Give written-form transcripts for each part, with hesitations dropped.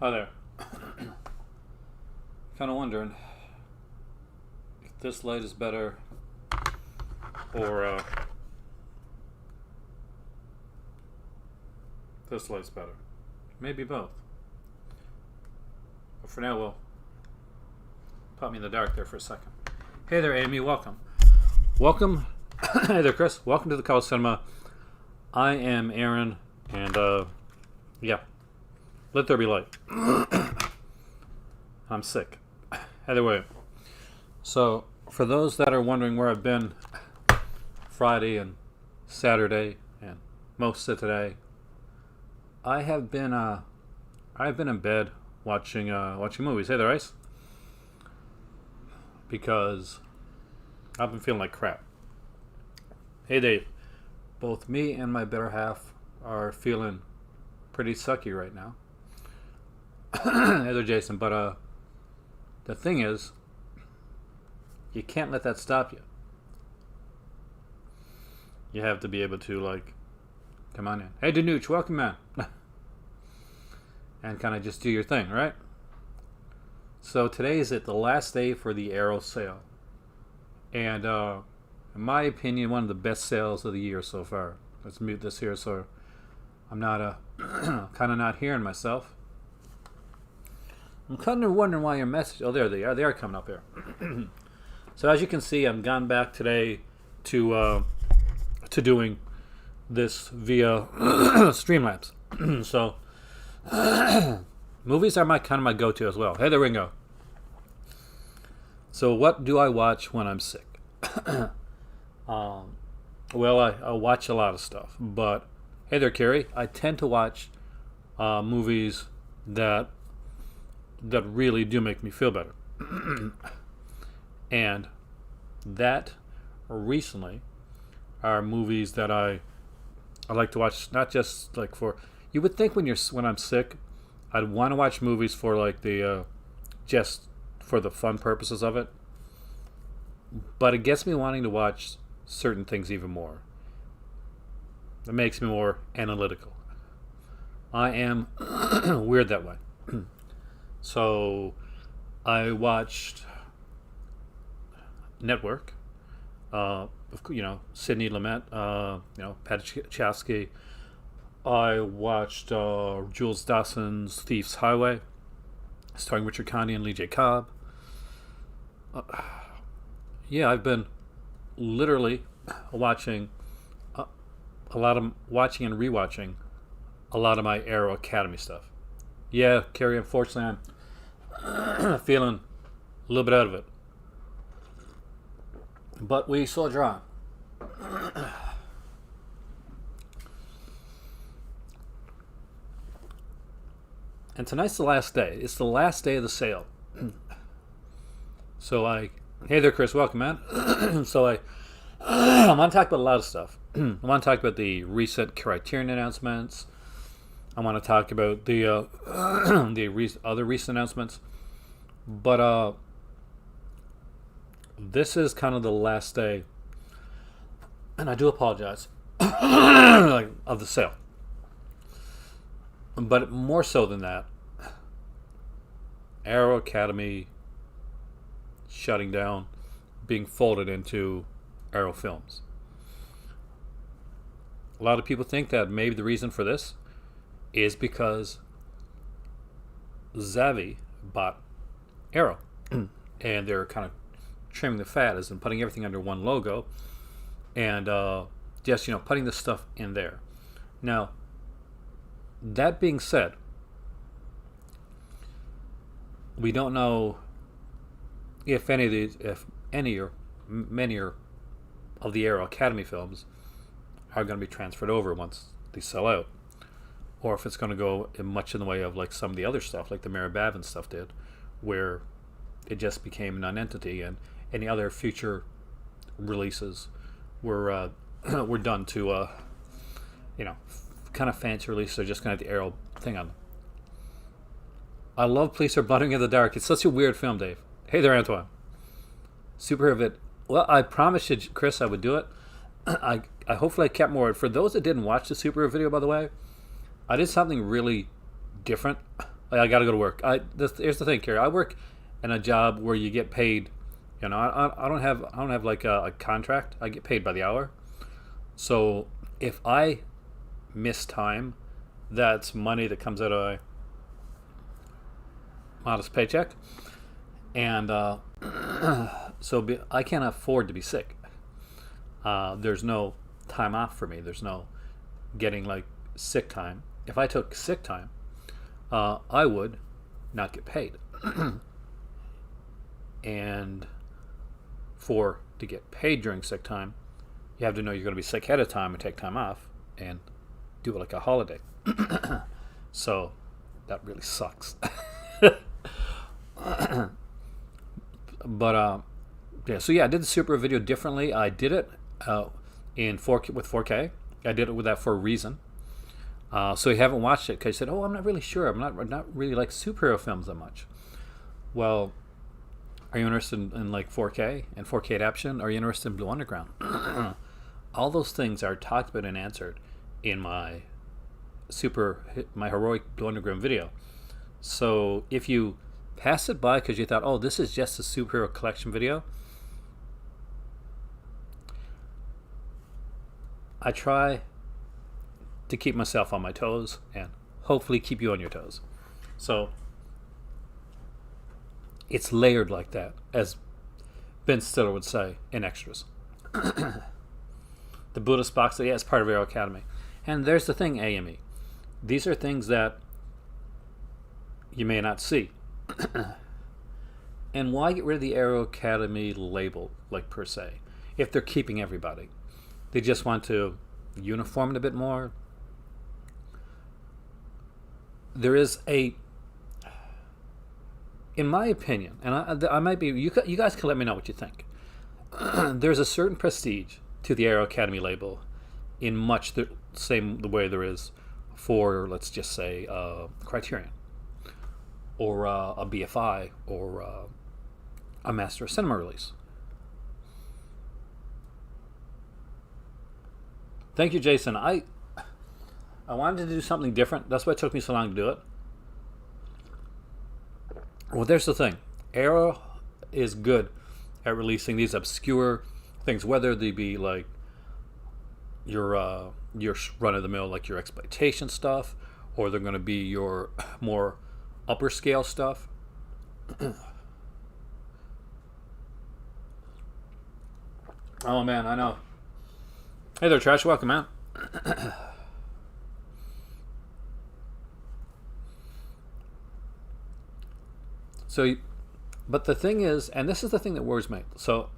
Hi there. Kind of wondering if this light is better or this light's better. Maybe both. But for now, we'll put me in the dark there for a second. Hey there, Amy. Welcome. Welcome. Hey there, Chris. Welcome to the Couch Cinema. I am Aaron, and yeah. Let there be light. I'm sick. Either way. So, for those that are wondering where I've been Friday and Saturday and most of today, I've been in bed watching movies. Hey there, Ice. Because I've been feeling like crap. Hey Dave. Both me and my better half are feeling pretty sucky right now. Hey there, Jason. But the thing is, you can't let that stop you. You have to be able to, come on in. Hey, Danuch, welcome, man. And kind of just do your thing, right? So today is the last day for the Arrow sale. And in my opinion, one of the best sales of the year so far. Let's mute this here so I'm not kind of not hearing myself. I'm kind of wondering why your message... Oh, there they are. They are coming up here. So as you can see, I've gone back today to doing this via Streamlabs. So movies are my go-to as well. Hey there, Ringo. So what do I watch when I'm sick? Well, I watch a lot of stuff. But hey there, Carrie. I tend to watch movies that really do make me feel better. And that recently are movies that I like to watch, not just for... You would think when I'm sick, I'd want to watch movies for the just for the fun purposes of it. But it gets me wanting to watch certain things even more. It makes me more analytical. I am weird that way. So I watched Network, Sidney Lumet, Pat Chasky. I watched Jules Dawson's Thief's Highway, starring Richard Conte and Lee J. Cobb. I've been literally watching and rewatching a lot of my Arrow Academy stuff. Yeah, Carrie, unfortunately, I'm feeling a little bit out of it. But we soldier on. And tonight's the last day. It's the last day of the sale. So hey there, Chris. Welcome, man. So I want to talk about a lot of stuff. I want to talk about the recent Criterion announcements. I want to talk about the other recent announcements. But this is kind of the last day, and I do apologize, of the sale. But more so than that, Arrow Academy shutting down, being folded into Arrow Films. A lot of people think that maybe the reason for this is because Zavvi bought Arrow, and they're kind of trimming the fat, as in putting everything under one logo, and just putting the stuff in there. Now, that being said, we don't know if many of the Arrow Academy films are going to be transferred over once they sell out, or if it's going to go much in the way of some of the other stuff, like the Mary Bavin stuff did, where it just became a non-entity, and any other future releases were done to kind of fancy releases, or just kind of the Arrow thing on them. I love Police Are Buttering in the Dark. It's such a weird film, Dave. Hey there, Antoine. Super Hit. Well, I promised you, Chris, I would do it. I hopefully I kept more. For those that didn't watch the Super video, by the way, I did something really different I got to go to work. Here's the thing, Carrie. I work in a job where you get paid. You know, I don't have like a contract. I get paid by the hour. So if I miss time, that's money that comes out of a modest paycheck, and I can't afford to be sick. There's no time off for me. There's no getting like sick time. If I took sick time, I would not get paid. And to get paid during sick time, you have to know you're going to be sick ahead of time and take time off and do it like a holiday. So that really sucks. But yeah, so yeah, I did the Super video differently. I did it in 4K with 4K. I did it with that for a reason. So you haven't watched it because you said, "Oh, I'm not really sure. I'm not really like superhero films that much." Well, are you interested in like 4K and 4K adaptation? Are you interested in Blue Underground? All those things are talked about and answered in my heroic Blue Underground video. So if you pass it by because you thought, "Oh, this is just a superhero collection video," I try to keep myself on my toes and hopefully keep you on your toes. So it's layered like that, as Ben Stiller would say in Extras. The Buddhist box, yeah, it's part of Aero Academy. And there's the thing, AME. These are things that you may not see. And why get rid of the Aero Academy label, like per se, if they're keeping everybody? They just want to uniform it a bit more. There is in my opinion, and I might be, you guys can let me know what you think. There's a certain prestige to the Aero Academy label in much the way there is for, let's just say, Criterion, or a BFI, or a Master of Cinema release. Thank you, Jason. I wanted to do something different. That's why it took me so long to do it. Well, there's the thing. Aero is good at releasing these obscure things, whether they be like your run-of-the-mill, like your exploitation stuff, or they're going to be your more upper scale stuff. Oh man, I know. Hey there, Trash. Welcome, man. So, but the thing is, and this is the thing that worries me. So,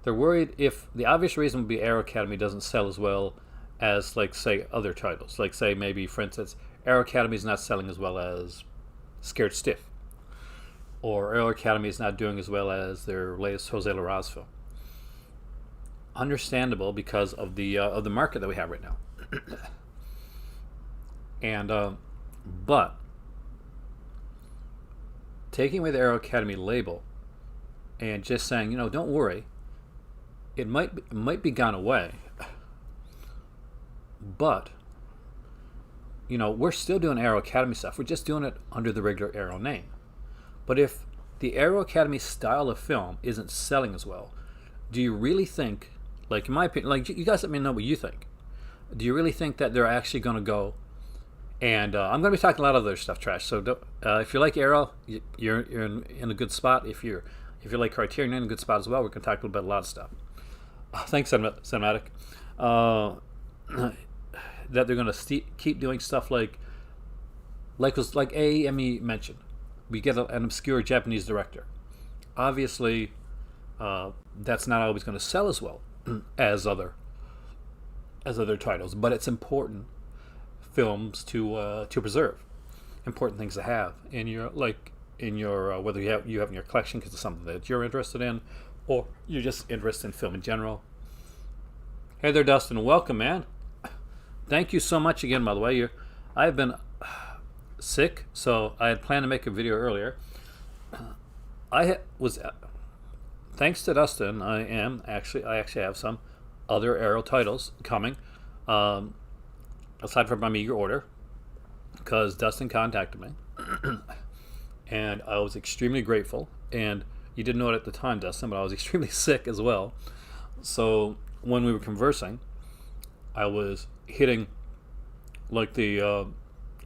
they're worried if the obvious reason would be Aero Academy doesn't sell as well as, like, say, other titles. Like, say, maybe, for instance, Aero Academy is not selling as well as Scared Stiff, or Aero Academy is not doing as well as their latest Jose Larraz film. Understandable because of the market that we have right now. And but taking away the Aero Academy label and just saying, don't worry, it might be gone away, but we're still doing Aero Academy stuff. We're just doing it under the regular Aero name. But if the Aero Academy style of film isn't selling as well, do you really think, like in my opinion, like you guys let me know what you think, do you really think that they're actually going to go? And I'm going to be talking a lot of other stuff, Trash. So if you like Aero, you're in a good spot. If you like Criterion, you're in a good spot as well. We're going to talk about a lot of stuff. Thanks, Cinematic. That they're going to keep doing stuff like AME mentioned. We get an obscure Japanese director. Obviously, that's not always going to sell as well as other titles, but it's important films to preserve, important things to have in your whether you have in your collection because it's something that you're interested in, or you're just interested in film in general. Hey there, Dustin. Welcome, man. Thank you so much again. By the way, I've been sick, so I had planned to make a video earlier. Thanks to Dustin, I actually have some other Aero titles coming. Aside from my meager order, because Dustin contacted me, and I was extremely grateful. And you didn't know it at the time, Dustin, but I was extremely sick as well. So when we were conversing, I was hitting like the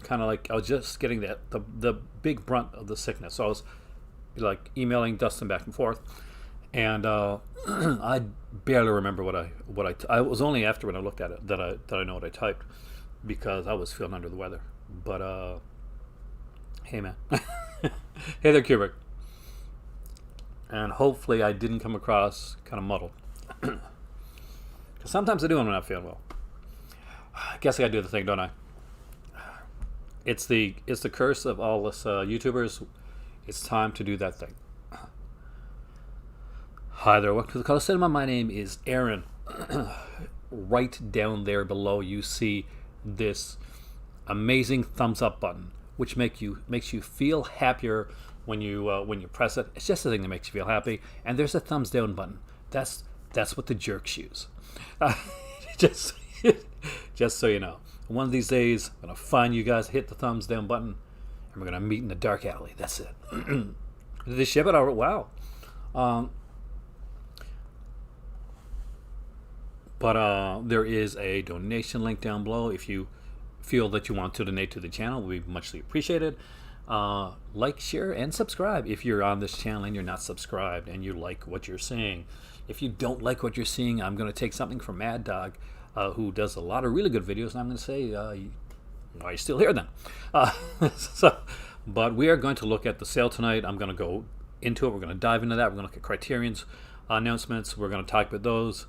kind of like I was just getting the big brunt of the sickness. So I was like emailing Dustin back and forth, and I barely remember I was only after when I looked at it that I know what I typed, because I was feeling under the weather. But hey man, hey there Kubrick, and hopefully I didn't come across kind of muddled, because sometimes I do when I'm not feeling well. I guess I gotta do the thing, don't I? It's the curse of all us YouTubers. It's time to do that thing. Hi there, welcome to the Color Cinema. My name is Aaron. Right down there below, you see this amazing thumbs up button, which makes you feel happier when you press it. It's just the thing that makes you feel happy. And there's a thumbs down button. That's what the jerks use. Just so you know. One of these days, I'm gonna find you guys, hit the thumbs down button, and we're gonna meet in the dark alley. That's it. Did they ship it? Oh, wow. But there is a donation link down below. If you feel that you want to donate to the channel, it would be muchly appreciated. Like, share, and subscribe if you're on this channel and you're not subscribed and you like what you're seeing. If you don't like what you're seeing, I'm going to take something from Mad Dog, who does a lot of really good videos, and I'm going to say, why are you still here then? But we are going to look at the sale tonight. I'm going to go into it. We're going to dive into that. We're going to look at Criterion's announcements. We're going to talk about those.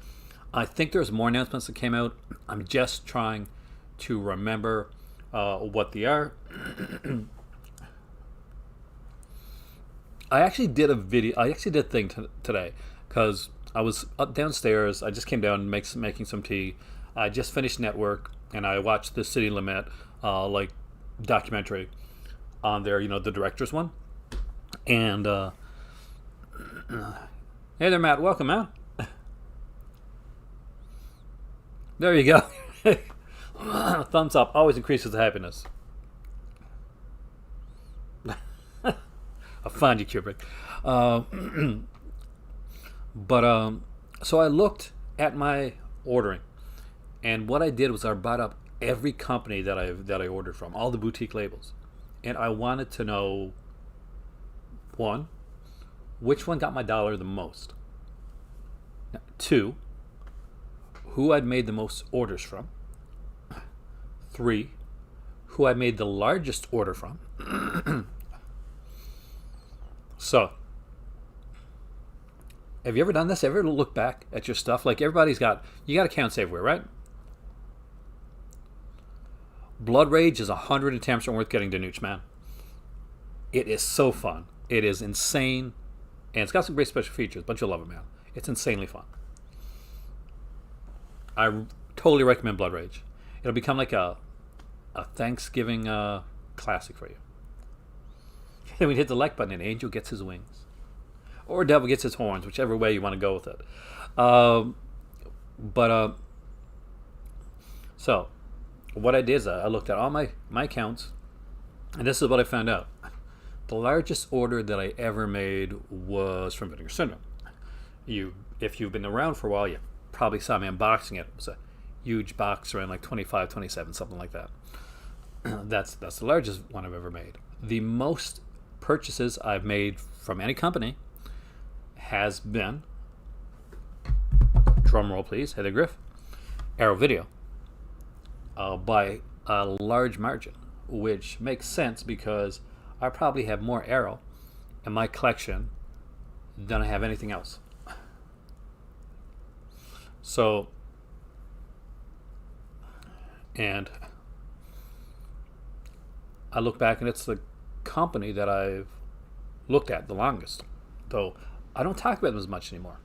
I think there's more announcements that came out. I'm just trying to remember what they are. I actually did a thing today, because I was up downstairs. I just came down making some tea. I just finished network, and I watched the City Limit documentary on there, the director's one. And hey there, Matt. Welcome, man. There you go. Thumbs up always increases the happiness. I'll find you, Kubrick. So I looked at my ordering, and what I did was I brought up every company that I ordered from, all the boutique labels, and I wanted to know, one, which one got my dollar the most. Two, who I'd made the most orders from. 3, who I made the largest order from. So, have you ever done this? Ever look back at your stuff? Like, you got accounts everywhere, right? Blood Rage is 110% worth getting to Nooch, man. It is so fun. It is insane, and it's got some great special features, but you'll love it, man. It's insanely fun. I totally recommend Blood Rage. It'll become like a Thanksgiving classic for you. Then we hit the like button, and Angel gets his wings, or Devil gets his horns, whichever way you want to go with it. So what I did is I looked at all my accounts, and this is what I found out. The largest order that I ever made was from Vinegar Syndrome. If you've been around for a while, you probably saw me unboxing it. It was a huge box around like 25, 27, something like that. That's the largest one I've ever made. The most purchases I've made from any company has been, drum roll please, Heather Griff, Arrow Video, by a large margin, which makes sense because I probably have more Arrow in my collection than I have anything else. So, and I look back, and it's the company that I've looked at the longest, though I don't talk about them as much anymore.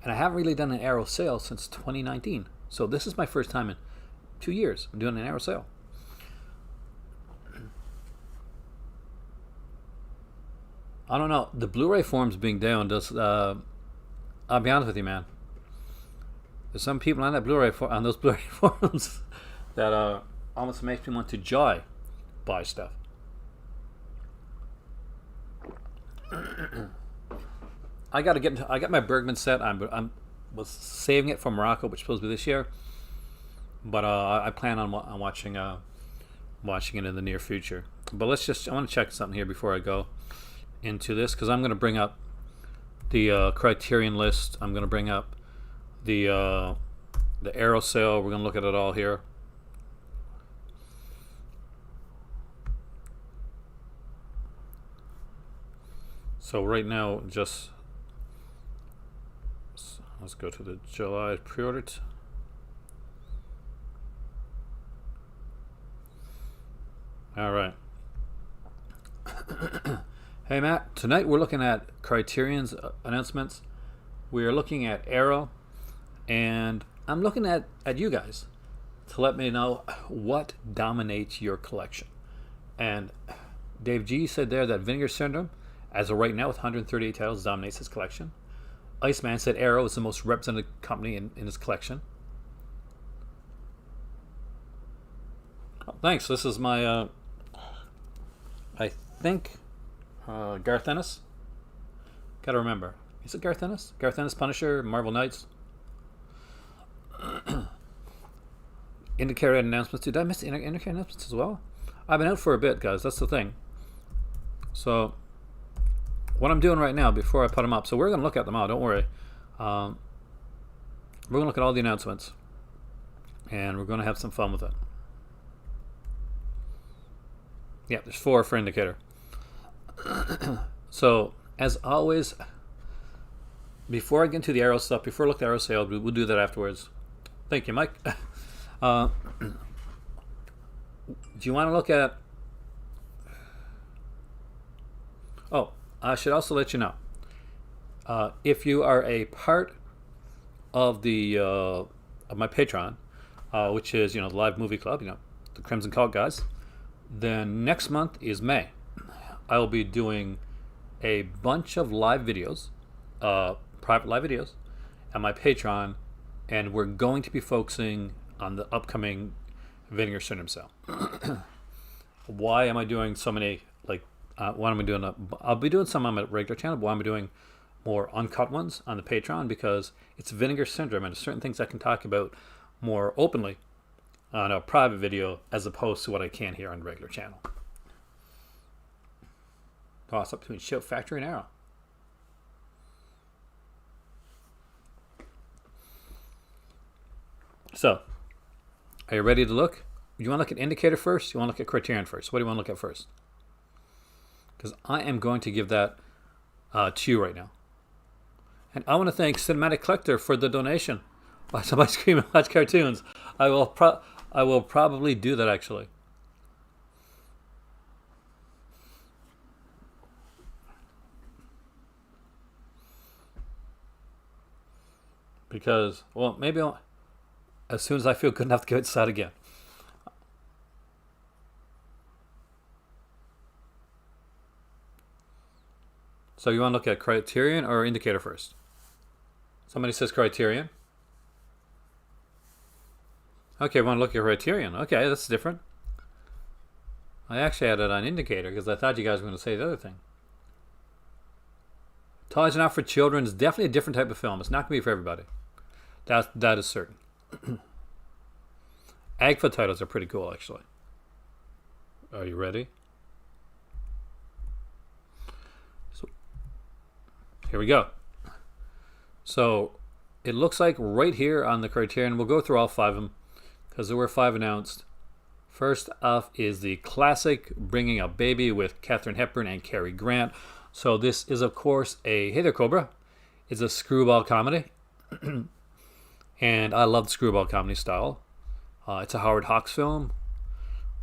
And I haven't really done an Arrow sale since 2019. So this is my first time in 2 years I'm doing an Arrow sale. I don't know. The Blu-ray forums being down does. I'll be honest with you, man. There's some people on that on those Blu-ray forums that almost makes me want to joy buy stuff. I got to get into, I got my Bergman set. I'm was saving it for Morocco, which is supposed to be this year, but I plan on watching it in the near future. But I want to check something here before I go into this, because I'm going to bring up the Criterion list. I'm going to bring up the Arrow sale. We're going to look at it all here. So right now, just let's go to the July pre-order. All right. Hey Matt, tonight we're looking at Criterion's announcements. We are looking at Arrow, and I'm looking at you guys to let me know what dominates your collection. And Dave G said there that Vinegar Syndrome, as of right now with 138 titles, dominates his collection. Iceman said Arrow is the most represented company in his collection. Oh, thanks. This is my, I think, Garth Ennis. Gotta remember. Is it Garth Ennis? Garth Ennis, Punisher, Marvel Knights. Indicator announcements. Did I miss the indicator announcements as well? I've been out for a bit, guys. That's the thing. So, what I'm doing right now before I put them up, so we're going to look at them all, don't worry. We're going to look at all the announcements, and we're going to have some fun with it. Yeah, there's 4 for indicator. So, as always, before I get into the Arrow stuff, before I look at the Arrow sale, we'll do that afterwards. Thank you, Mike. Do you want to look at... Oh, I should also let you know, if you are a part of the of my Patreon, which is the Live Movie Club, the Crimson Cult guys, then next month is May. I will be doing a bunch of live videos, private live videos, on my Patreon, and we're going to be focusing on the upcoming Vinegar Syndrome sale. Why am I doing so many why am I doing I'll be doing some on my regular channel, but why am I doing more uncut ones on the Patreon? Because it's Vinegar Syndrome, and there's certain things I can talk about more openly on a private video as opposed to what I can here on the regular channel. Toss up between Shout Factory and Arrow. So, are you ready to look? You want to look at Indicator first? You want to look at Criterion first? What do you want to look at first? Because I am going to give that to you right now. And I want to thank Cinematic Collector for the donation. Buy some ice cream and watch cartoons. I will probably do that, actually. Because, well, maybe as soon as I feel good enough to go outside again. So you want to look at Criterion or Indicator first? Somebody says Criterion. Okay, we want to look at Criterion. Okay, that's different. I actually had it on Indicator because I thought you guys were going to say the other thing. Toys Are Not for Children is definitely a different type of film. It's not going to be for everybody. That is certain. Agfa titles are pretty cool, actually. Are you ready? So, here we go. So, it looks like right here on the Criterion, we'll go through all 5 of them because there were 5 announced. First off is the classic Bringing Up Baby with Katharine Hepburn and Cary Grant. So this is, of course, hey there, Cobra. It's a screwball comedy. And I love the screwball comedy style. It's a Howard Hawks film.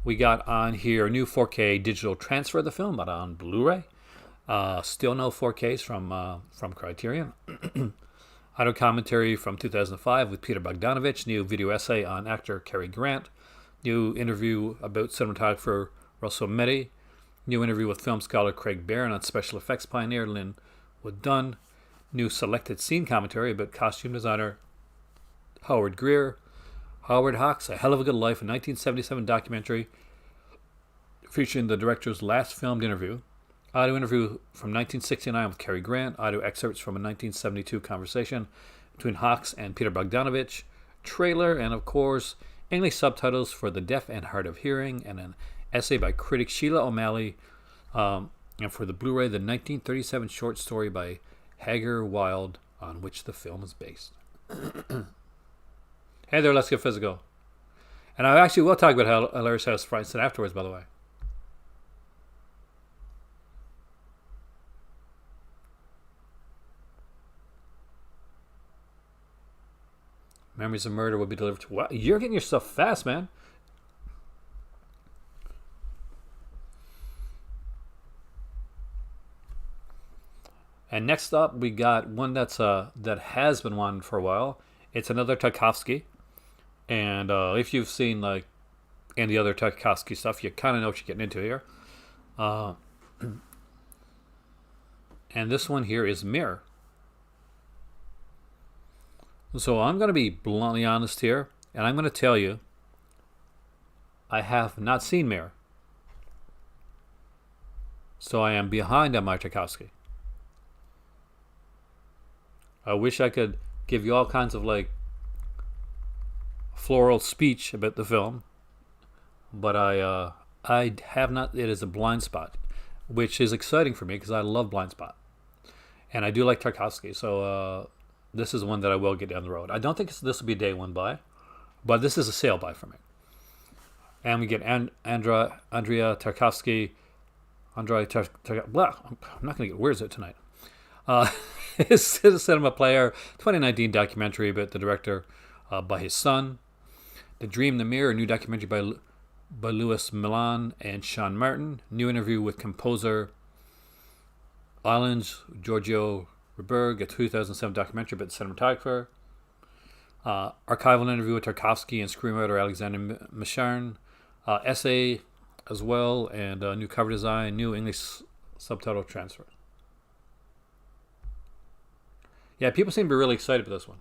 We got on here a new 4K digital transfer of the film, but on Blu-ray. Still no 4Ks from Criterion. Audio commentary from 2005 with Peter Bogdanovich. New video essay on actor Cary Grant. New interview about cinematographer Russell Meddy. New interview with film scholar Craig Barron on special effects pioneer Lynn Wood Dunn. New selected scene commentary about costume designer Howard Greer. Howard Hawks' A Hell of a Good Life, a 1977 documentary featuring the director's last filmed interview. Audio interview from 1969 with Cary Grant. Audio excerpts from a 1972 conversation between Hawks and Peter Bogdanovich. Trailer, and of course, English subtitles for the deaf and hard of hearing, and an essay by critic Sheila O'Malley. And for the Blu-ray, the 1937 short story by Hagar Wilde, on which the film is based. Hey there, let's get physical. And I actually will talk about how hilarious House Francis afterwards, by the way. Memories of Murder will be delivered to... Wow, you're getting your stuff fast, man. And next up, we got one that has been wanted for a while. It's another Tarkovsky. And if you've seen like any other Tarkovsky stuff, you kind of know what you're getting into here. And this one here is Mirror. So I'm going to be bluntly honest here, and I'm going to tell you, I have not seen Mirror. So I am behind on my Tarkovsky. I wish I could give you all kinds of like floral speech about the film, but I have not. It is a blind spot, which is exciting for me because I love blind spot, and I do like Tarkovsky. So this is one that I will get down the road. I don't think this will be a day one buy, but this is a sale buy for me. And we get Andrea Tarkovsky. Well, I'm not going to get words out tonight. His Cinema Player 2019 documentary about the director by his son. The Dream, the Mirror, a new documentary by Louis Milan and Sean Martin. New interview with composer Islands Giorgio Reberg, a 2007 documentary about the cinematographer. Archival interview with Tarkovsky and screenwriter Alexander Micharn. Essay as well, and new cover design, new English subtitle transfer. Yeah, people seem to be really excited about this one.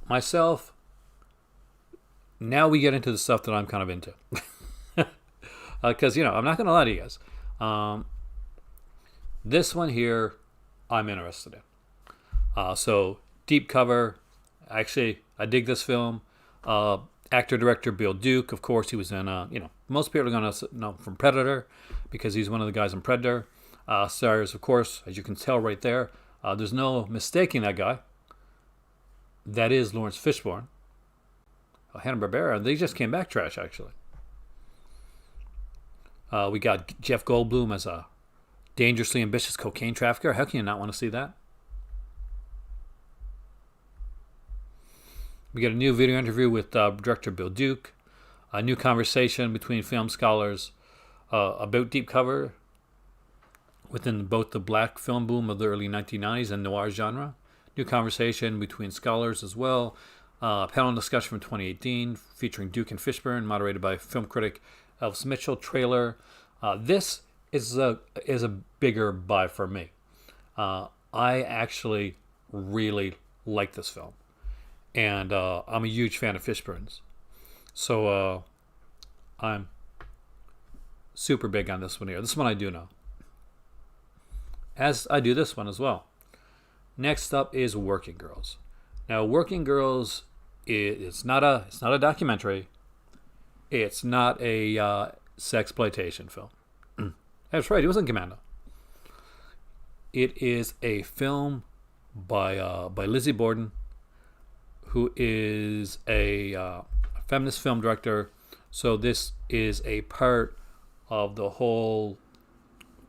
Myself, now we get into the stuff that I'm kind of into. Because, I'm not going to lie to you guys. This one here, I'm interested in. So, deep cover. Actually, I dig this film. Actor-director Bill Duke, of course, he was in, most people are going to know from Predator, because he's one of the guys in Predator. Stars, of course, as you can tell right there. There's no mistaking that guy. That is Lawrence Fishburne. Hanna-Barbera. They just came back trash, actually. We got Jeff Goldblum as a dangerously ambitious cocaine trafficker. How can you not want to see that? We got a new video interview with director Bill Duke. A new conversation between film scholars about deep cover within both the black film boom of the early 1990s and noir genre. New conversation between scholars as well. Panel discussion from 2018 featuring Duke and Fishburne, moderated by film critic Elvis Mitchell. Trailer. This is a bigger buy for me. I actually really like this film, and I'm a huge fan of Fishburne's. So I'm super big on this one here. This one I do know, as I do this one as well. Next up is Working Girls. Now, Working Girls it's not a documentary. It's not a sexploitation film. That's right. It wasn't Commando. It is a film by Lizzie Borden, who is a feminist film director. So this is a part of the whole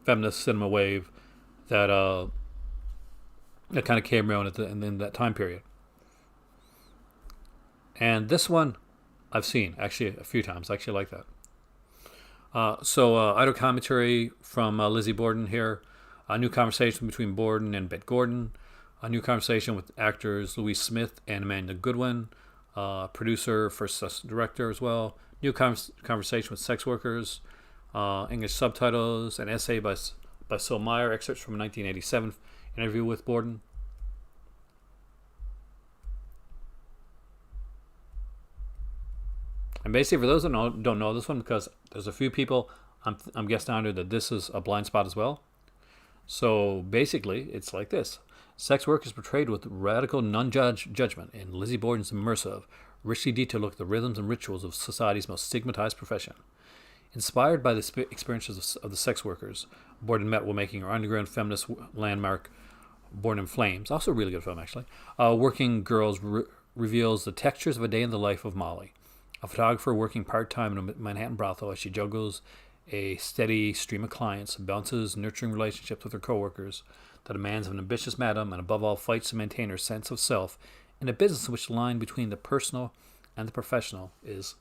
feminist cinema wave that kind of came around in that time period. And this one I've seen actually a few times. I actually like that. So idle commentary from Lizzie Borden here. A new conversation between Borden and Bette Gordon. A new conversation with actors Louise Smith and Amanda Goodwin. Producer, first director as well. New conversation with sex workers. English subtitles. An essay by Syl Meyer. Excerpts from a 1987 interview with Borden. And basically, for those that don't know this one, because there's a few people I'm guessing under that this is a blind spot as well. So basically, it's like this. Sex work is portrayed with radical non-judgment in Lizzie Borden's immersive, richly detailed look at the rhythms and rituals of society's most stigmatized profession. Inspired by the experiences of the sex workers, Borden met while making her underground feminist landmark, Born in Flames, also a really good film actually. Working Girls reveals the textures of a day in the life of Molly, a photographer working part-time in a Manhattan brothel as she juggles a steady stream of clients, balances nurturing relationships with her coworkers, the demands of an ambitious madam, and above all fights to maintain her sense of self in a business in which the line between the personal and the professional is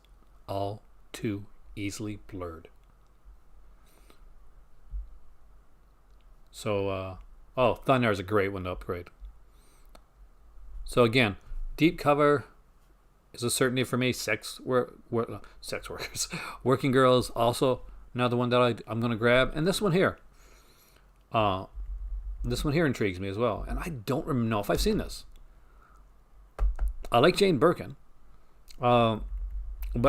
all too easily blurred. So, Thunder is a great one to upgrade. So again, deep cover is a certainty for me. Sex workers, Working Girls, also another one that I'm going to grab. And this one here. This one here intrigues me as well. And I don't know if I've seen this. I like Jane Birkin. But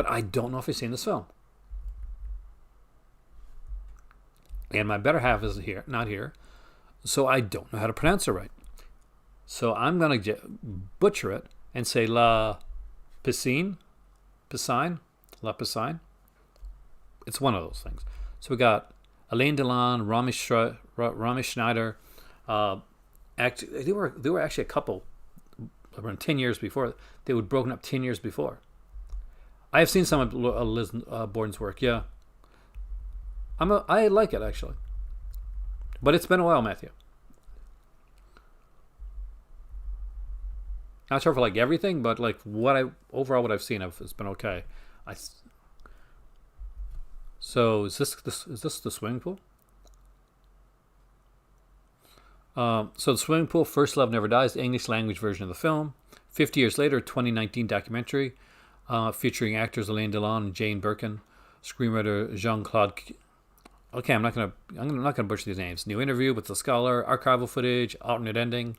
I don't know if I've seen this film. And my better half is here, not here. So I don't know how to pronounce it right. So I'm going to butcher it and say La Piscine. La Piscine. It's one of those things. So we got Alain Delon, Rami Schneider. They were actually a couple around 10 years before. They were broken up 10 years before. I have seen some of Liz Borden's work. Yeah, I like it actually, but it's been a while, Matthew. Not sure if I like everything, but like what I've seen has been okay. So is this the swimming pool? So the swimming pool, First Love Never Dies, the English language version of the film. 50 years later, 2019 documentary featuring actors Alain Delon and Jane Birkin, screenwriter Jean-Claude. Okay, I'm not gonna butcher these names. New interview with the scholar, archival footage, alternate ending.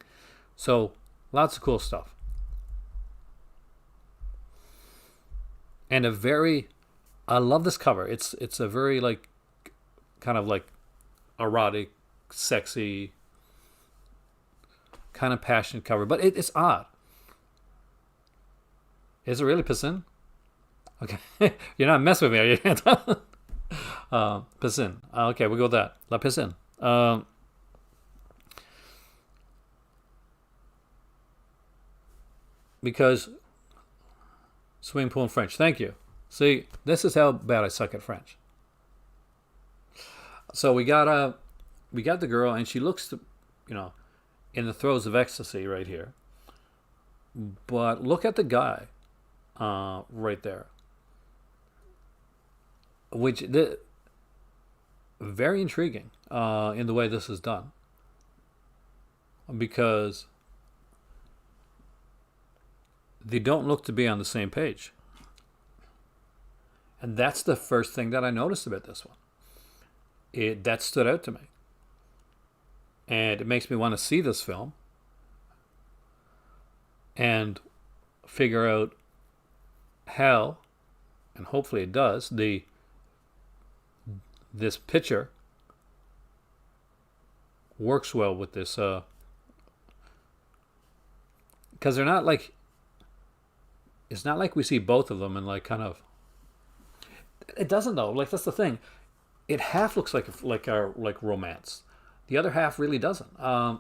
So lots of cool stuff. And I love this cover. It's a very like kind of like erotic, sexy, kind of passionate cover, but it's odd. Is it really Piscine? Okay, you're not messing with me, are you? Piscine. Okay, we'll go with that. La Piscine. Because swimming pool in French. Thank you. See, this is how bad I suck at French. So we got the girl, and she looks, in the throes of ecstasy right here. But look at the guy, right there. Very intriguing in the way this is done, because they don't look to be on the same page. And that's the first thing that I noticed about this one. That stood out to me. And it makes me want to see this film and figure out how, and hopefully it does, this picture works well with this, because they're not like, it's not like we see both of them and like kind of, it doesn't though, like that's the thing. It half looks like romance. The other half really doesn't. I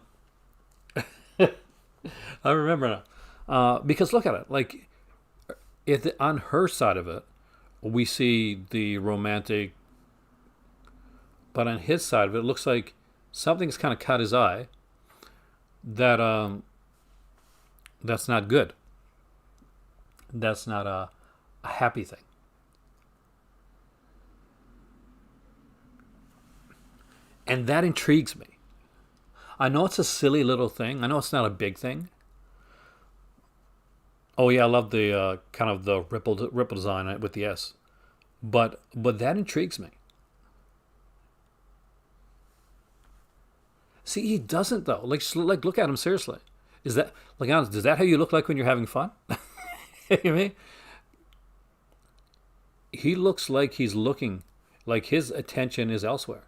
remember now. Because look at it. Like, on her side of it, we see the romantic. But on his side of it, it looks like something's kind of caught his eye. That's not good. That's not a happy thing. And that intrigues me. I know it's a silly little thing. I know it's not a big thing. Oh yeah, I love the kind of the ripple design with the S. But that intrigues me. See, he doesn't though. Like look at him seriously. Is that like honest? Is that how you look like when you're having fun? You know what I mean? he looks like he's looking like his attention is elsewhere.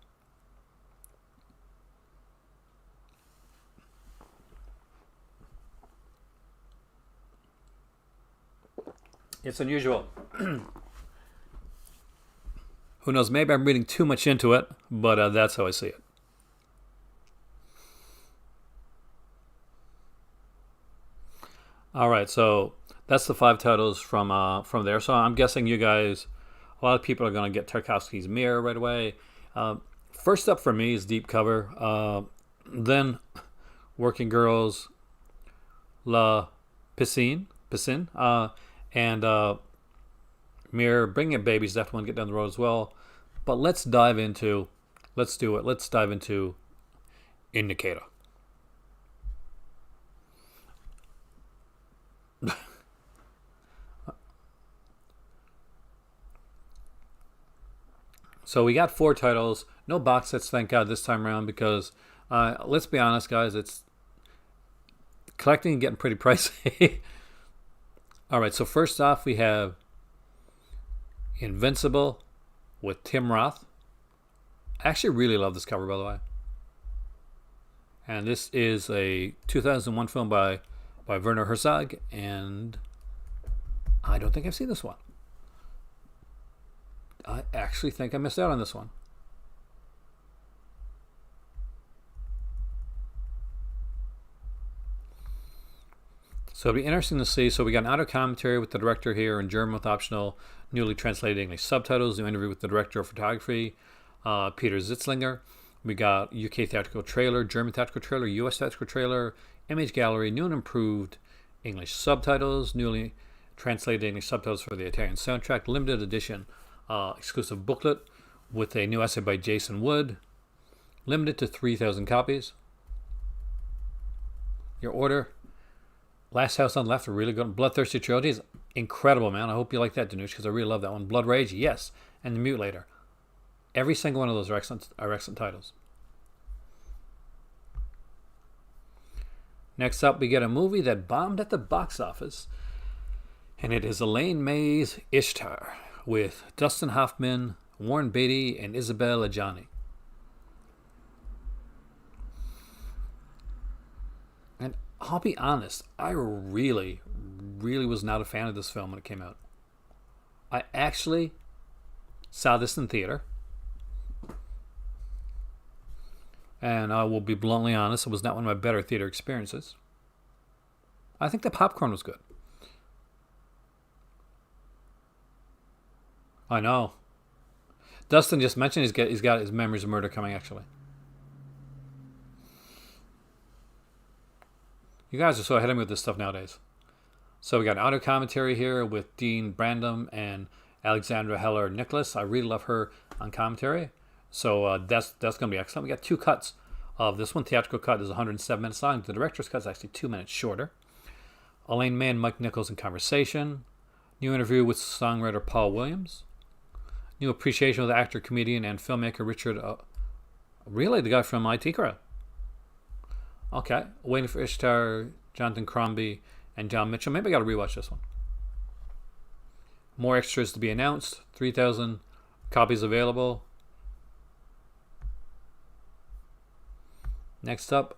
It's unusual. Who knows? Maybe I'm reading too much into it, but that's how I see it. All right, so that's the 5 titles from there. So I'm guessing you guys, a lot of people are going to get Tarkovsky's Mirror right away. First up for me is Deep Cover. Then Working Girls, La Piscine, and Mirror, Bringing It Babies, definitely want to get down the road as well. But let's dive into Indicator. So we got 4 titles, no box sets, thank God, this time around, because let's be honest, guys, it's collecting and getting pretty pricey. All right, so first off, we have Invincible with Tim Roth. I actually really love this cover, by the way. And this is a 2001 film by Werner Herzog, and I don't think I've seen this one. I actually think I missed out on this one. So it'll be interesting to see. So we got an audio commentary with the director here in German with optional newly translated English subtitles. New interview with the director of photography, Peter Zitzlinger. We got UK theatrical trailer, German theatrical trailer, US theatrical trailer, image gallery, new and improved English subtitles, newly translated English subtitles for the Italian soundtrack, limited edition exclusive booklet with a new essay by Jason Wood, limited to 3,000 copies. Your order. Last House on the Left, a really good. Bloodthirsty Trilogy is incredible, man. I hope you like that, Danush, because I really love that one. Blood Rage, yes, and The Mutilator. Every single one of those are excellent titles. Next up, we get a movie that bombed at the box office, and it is Elaine May's Ishtar with Dustin Hoffman, Warren Beatty, and Isabelle Adjani. And I'll be honest, I really was not a fan of this film when it came out. I actually saw this in theater. And I will be bluntly honest, it was not one of my better theater experiences. I think the popcorn was good. I know. Dustin just mentioned he's got his Memories of Murder coming, actually. You guys are so ahead of me with this stuff nowadays. So we got an audio commentary here with Dean Brandom and Alexandra Heller Nicholas. I really love her on commentary. So that's going to be excellent. We got 2 cuts of this one. Theatrical cut is 107 minutes long. The director's cut is actually 2 minutes shorter. Elaine May and Mike Nichols in conversation. New interview with songwriter Paul Williams. New appreciation of the actor, comedian, and filmmaker Richard. Really, the guy from IT Crowd. Okay. Waiting for Ishtar, Jonathan Crombie, and John Mitchell. Maybe I got to rewatch this one. More extras to be announced. 3,000 copies available. Next up,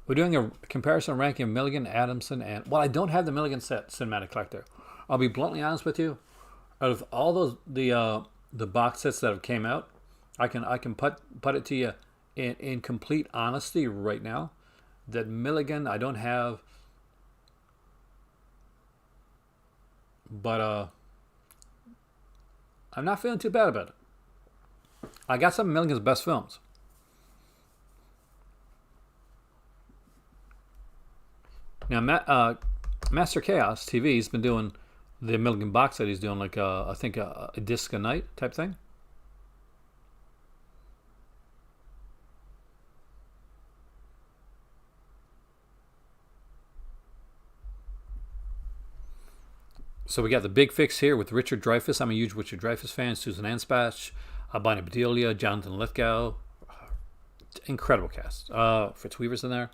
we're doing a comparison ranking of Milligan, Adamson, and... Well, I don't have the Milligan set Cinematic Collector. I'll be bluntly honest with you. Out of all those the box sets that have came out, I can put it to you in complete honesty right now that Milligan I don't have, but I'm not feeling too bad about it. I got some of Milligan's best films. Now, Master Chaos TV has been doing the Milligan box set. He's doing like I think a disc a night type thing. So we got the big fix here with Richard Dreyfuss. I'm a huge Richard Dreyfuss fan. Susan Anspach, Bonnie Bedelia, Jonathan Lithgow. Incredible cast. Fritz Weaver's in there.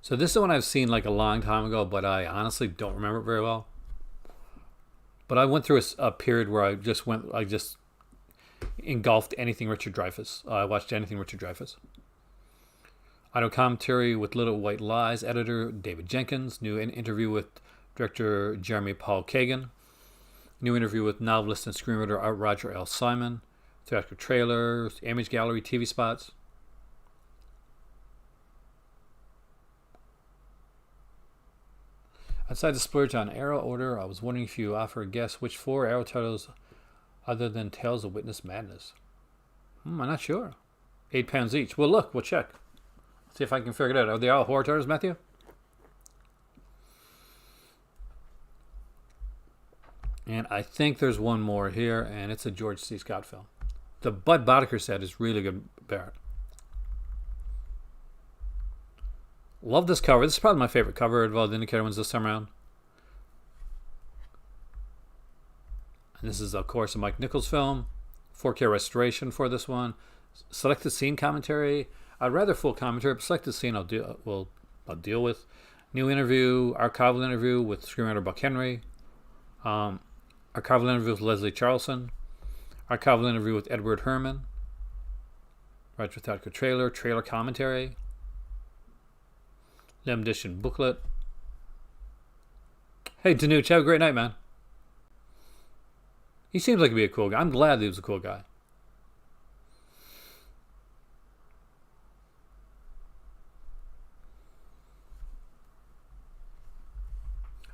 So this is one I've seen like a long time ago, but I honestly don't remember it very well. But I went through a period where I just engulfed anything Richard Dreyfuss. I watched anything Richard Dreyfuss. Audio commentary with Little White Lies, editor David Jenkins. New interview with director Jeremy Paul Kagan. New interview with novelist and screenwriter Roger L. Simon. Theatrical trailers, image gallery, TV spots. Outside the splurge on Arrow order, I was wondering if you offer a guess which 4 Arrow titles other than Tales of Witness Madness. I'm not sure. £8 each. Well, look, we'll check. See if I can figure it out. Are they all horror titles, Matthew? And I think there's one more here, and it's a George C. Scott film. The Bud Boddicker set is really good, Barrett. Love this cover. This is probably my favorite cover of all the Indicator ones this time around. And this is, of course, a Mike Nichols film. 4K restoration for this one. Selected scene commentary. I'd rather full commentary, but selected scene I'll deal with. New interview, archival interview with screenwriter Buck Henry. Archival interview with Leslie Charlson. Archival interview with Edward Herman. Right with that trailer commentary. Limited edition booklet. Hey, Danuch, have a great night, man. He seems like he'd be a cool guy. I'm glad he was a cool guy.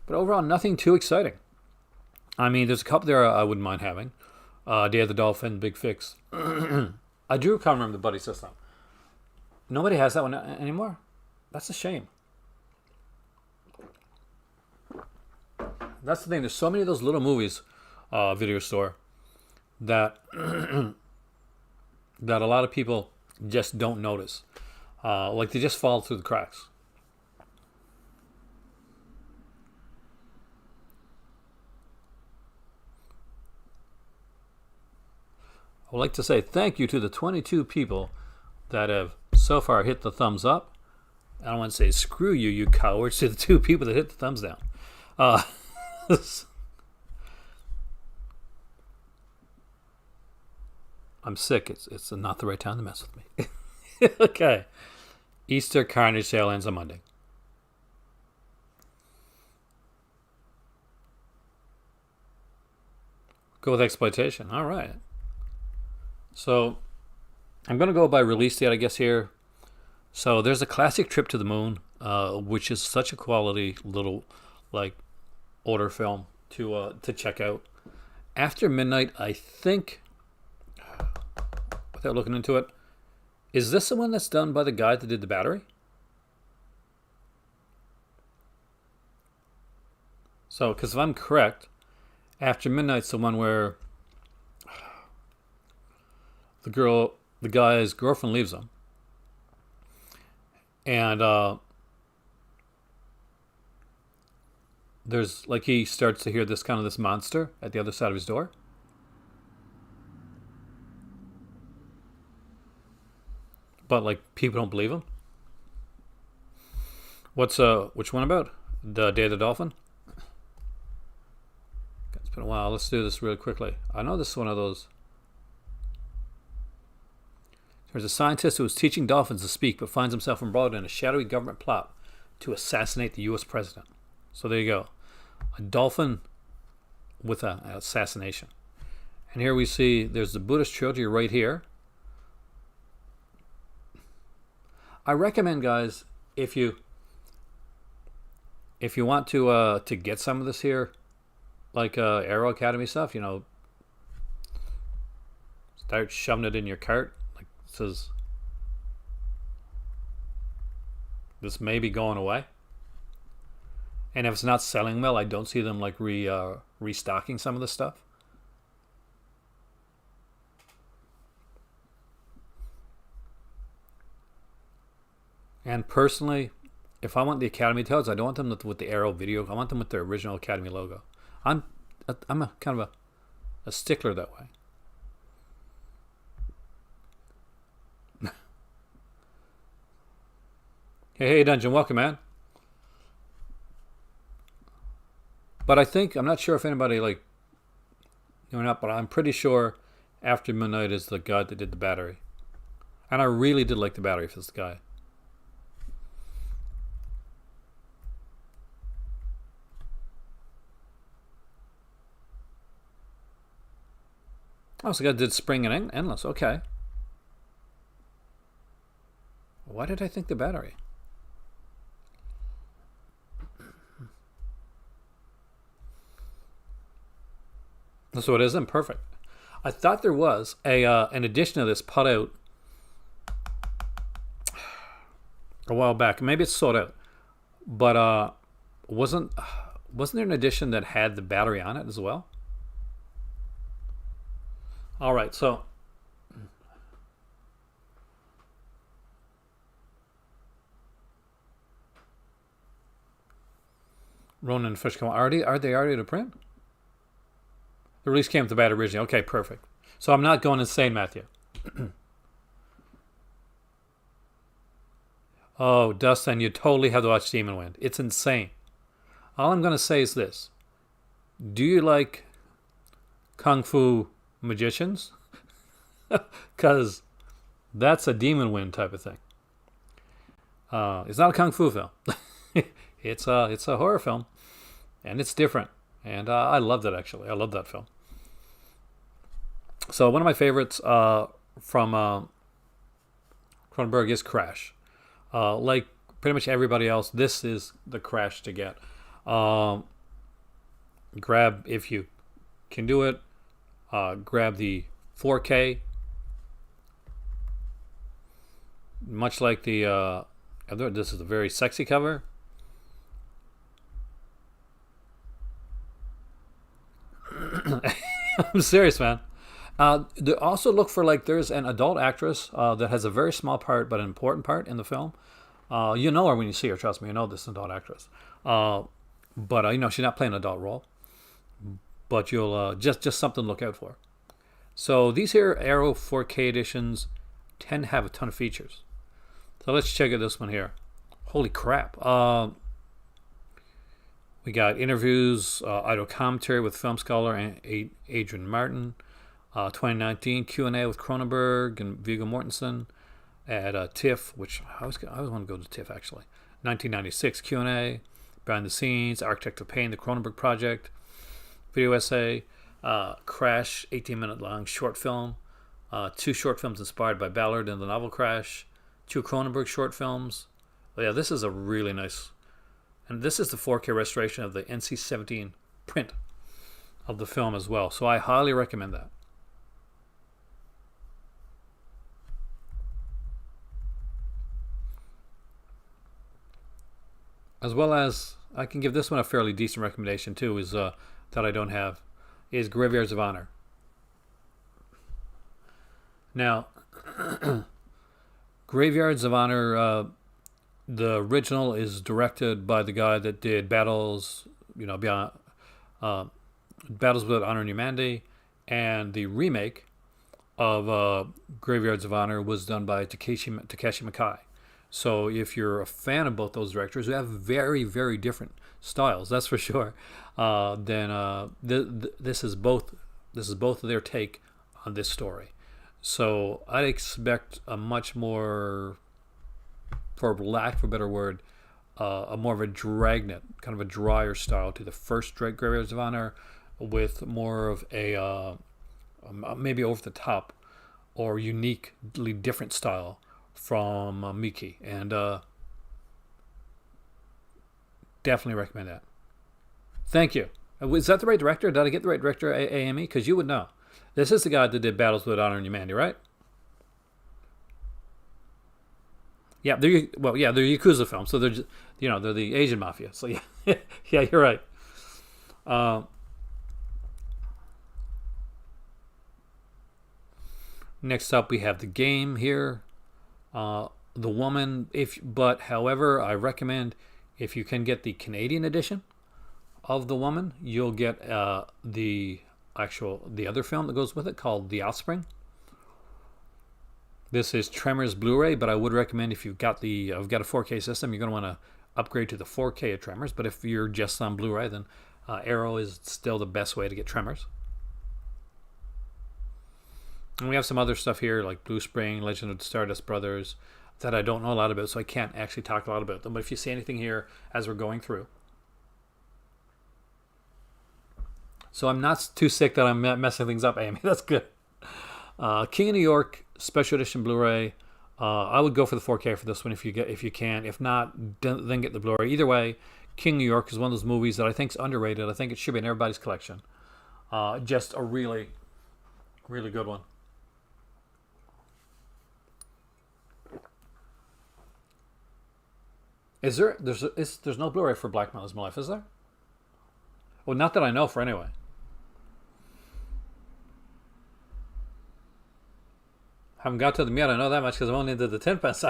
But overall, nothing too exciting. I mean, there's a couple there I wouldn't mind having. Day of the Dolphin, Big Fix. I do kind of remember the buddy system. Nobody has that one anymore. That's a shame. That's the thing. There's so many of those little movies, video store, that that a lot of people just don't notice. Like they just fall through the cracks. I would like to say thank you to the 22 people that have so far hit the thumbs up. I don't want to say screw you, you cowards, to the 2 people that hit the thumbs down. I'm sick. It's not the right time to mess with me. Okay. Easter Carnage sale ends on Monday. Go with exploitation. All right. So I'm going to go by release date, I guess, here. So there's a classic Trip to the Moon, which is such a quality little like order film to check out. After Midnight, I think, without looking into it, is this the one that's done by the guy that did The Battery? So, because if I'm correct, After Midnight's the one where the guy's girlfriend leaves him. And there's like he starts to hear this monster at the other side of his door. But like people don't believe him. Which one about? The Day of the Dolphin? It's been a while. Let's do this really quickly. I know this is one of those. There's a scientist who is teaching dolphins to speak but finds himself embroiled in a shadowy government plot to assassinate the U.S. president. So there you go. A dolphin with an assassination. And here we see there's the Buddhist trilogy right here. I recommend, guys, if you want to get some of this here, like Arrow Academy stuff, start shoving it in your cart. Like it says, this may be going away. And if it's not selling well, I don't see them like restocking some of this stuff. And personally, if I want the Academy titles, I don't want them with the Arrow video. I want them with their original Academy logo. I'm a kind of a stickler that way. Hey, Dungeon, welcome, man. But I think I'm not sure if anybody like knew or not, but I'm pretty sure After Midnight is the guy that did the Battery, and I really did like the Battery for this guy. Oh, so the guy did Spring and Endless. Okay. Why did I think the Battery? So it isn't perfect. I thought there was a an edition of this put out a while back. Maybe it's sold out, but wasn't there an edition that had the Battery on it as well? All right, so Ronan and Fish come already. Are they already to print? The release came with the Battery originally. Okay, perfect. So I'm not going insane, Matthew. Oh, Dustin, you totally have to watch Demon Wind. It's insane. All I'm going to say is this. Do you like Kung Fu magicians? Because that's a Demon Wind type of thing. It's not a Kung Fu film. It's a horror film. And it's different. And I loved it, actually. I love that film. So one of my favorites from Cronenberg is Crash. Like pretty much everybody else, this is the Crash to get. Grab, if you can do it, grab the 4K. Much like the this is a very sexy cover. I'm serious, man. They also look for like there's an adult actress that has a very small part but an important part in the film. You know her when you see her. Trust me, you know this adult actress. But you know she's not playing an adult role. But you'll just something to look out for. So these here Arrow 4K editions tend to have a ton of features. So let's check out this one here. Holy crap! We got interviews, audio commentary with film scholar Adrian Martin. 2019 Q&A with Cronenberg and Viggo Mortensen at TIFF, which I always want to go to TIFF actually. 1996 Q&A, behind the scenes, Architect of Pain, the Cronenberg Project, video essay, Crash, 18-minute long short film, 2 short films inspired by Ballard and the novel Crash, 2 Cronenberg short films. Oh yeah, this is a really nice, and this is the 4K restoration of the NC-17 print of the film as well. So I highly recommend that. As well as, I can give this one a fairly decent recommendation too, is that I don't have, is Graveyards of Honor. Now, Graveyards of Honor, the original is directed by the guy that did Battles, Beyond, Battles Without Honor and Humanity, and the remake of Graveyards of Honor was done by Takeshi Mikai. So if you're a fan of both those directors who have very, very different styles, that's for sure, then this is both of their take on this story. So I'd expect a much more, for lack of a better word, a more of a dragnet, kind of a drier style to the first Graveyards of Honor, with more of a maybe over the top or uniquely different style from Miki, and definitely recommend that. Thank you. Is that the right director? Did I get the right director, AME? Because you would know. This is the guy that did Battles Without Honor and Humanity, right? Yeah, they're Yakuza films, so they're just, they're the Asian mafia. So yeah, yeah, you're right. Next up, we have The Game here. The Woman, however, I recommend if you can get the Canadian edition of The Woman, you'll get the other film that goes with it called The Offspring. This is Tremors Blu-ray, but I would recommend if I've got a 4K system, you're going to want to upgrade to the 4K of Tremors. But if you're just on Blu-ray, then Arrow is still the best way to get Tremors. And we have some other stuff here like Blue Spring, Legend of the Stardust Brothers, that I don't know a lot about, so I can't actually talk a lot about them. But if you see anything here as we're going through. So I'm not too sick that I'm messing things up, Amy. That's good. King of New York Special Edition Blu-ray. I would go for the 4K for this one if you can. If not, then get the Blu-ray. Either way, King of New York is one of those movies that I think is underrated. I think it should be in everybody's collection. Just a really, really good one. There's no Blu-ray for Black Metal is My Life, is there? Well, not that I know for anyway. Haven't got to them yet. I know that much because I'm only into the 10 pence.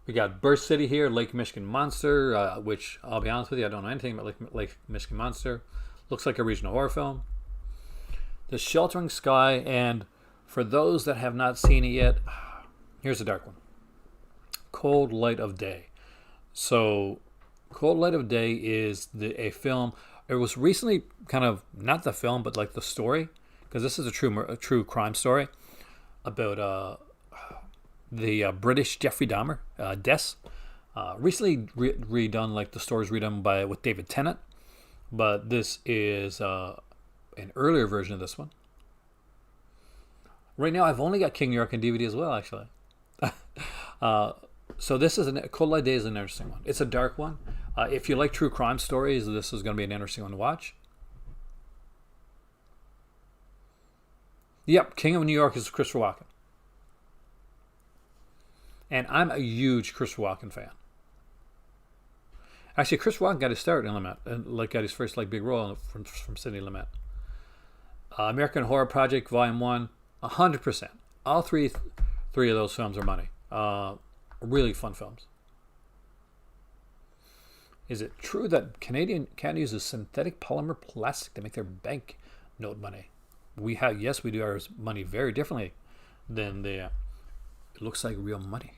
We got Burst City here, Lake Michigan Monster, which I'll be honest with you, I don't know anything about Lake Michigan Monster. Looks like a regional horror film. The Sheltering Sky, and for those that have not seen it yet, here's a dark one. Cold Light of Day. So, Cold Light of Day is a film. It was recently kind of not the film, but like the story, because this is a true crime story about the British Jeffrey Dahmer, Des. Recently redone, like the story's redone with David Tennant, but this is an earlier version of this one. Right now, I've only got King New York on DVD as well, actually. So this is Cold Light Day is an interesting one. It's a dark one. If you like true crime stories, this is going to be an interesting one to watch. Yep, King of New York is Christopher Walken. And I'm a huge Christopher Walken fan. Actually, Christopher Walken got his start in Lumet, and got his first big role from Sidney Lumet. American Horror Project Volume 1, 100%. All three of those films are money. Really fun films. Is it true that Canadian uses synthetic polymer plastic to make their banknote money? We do our money very differently than it looks like real money.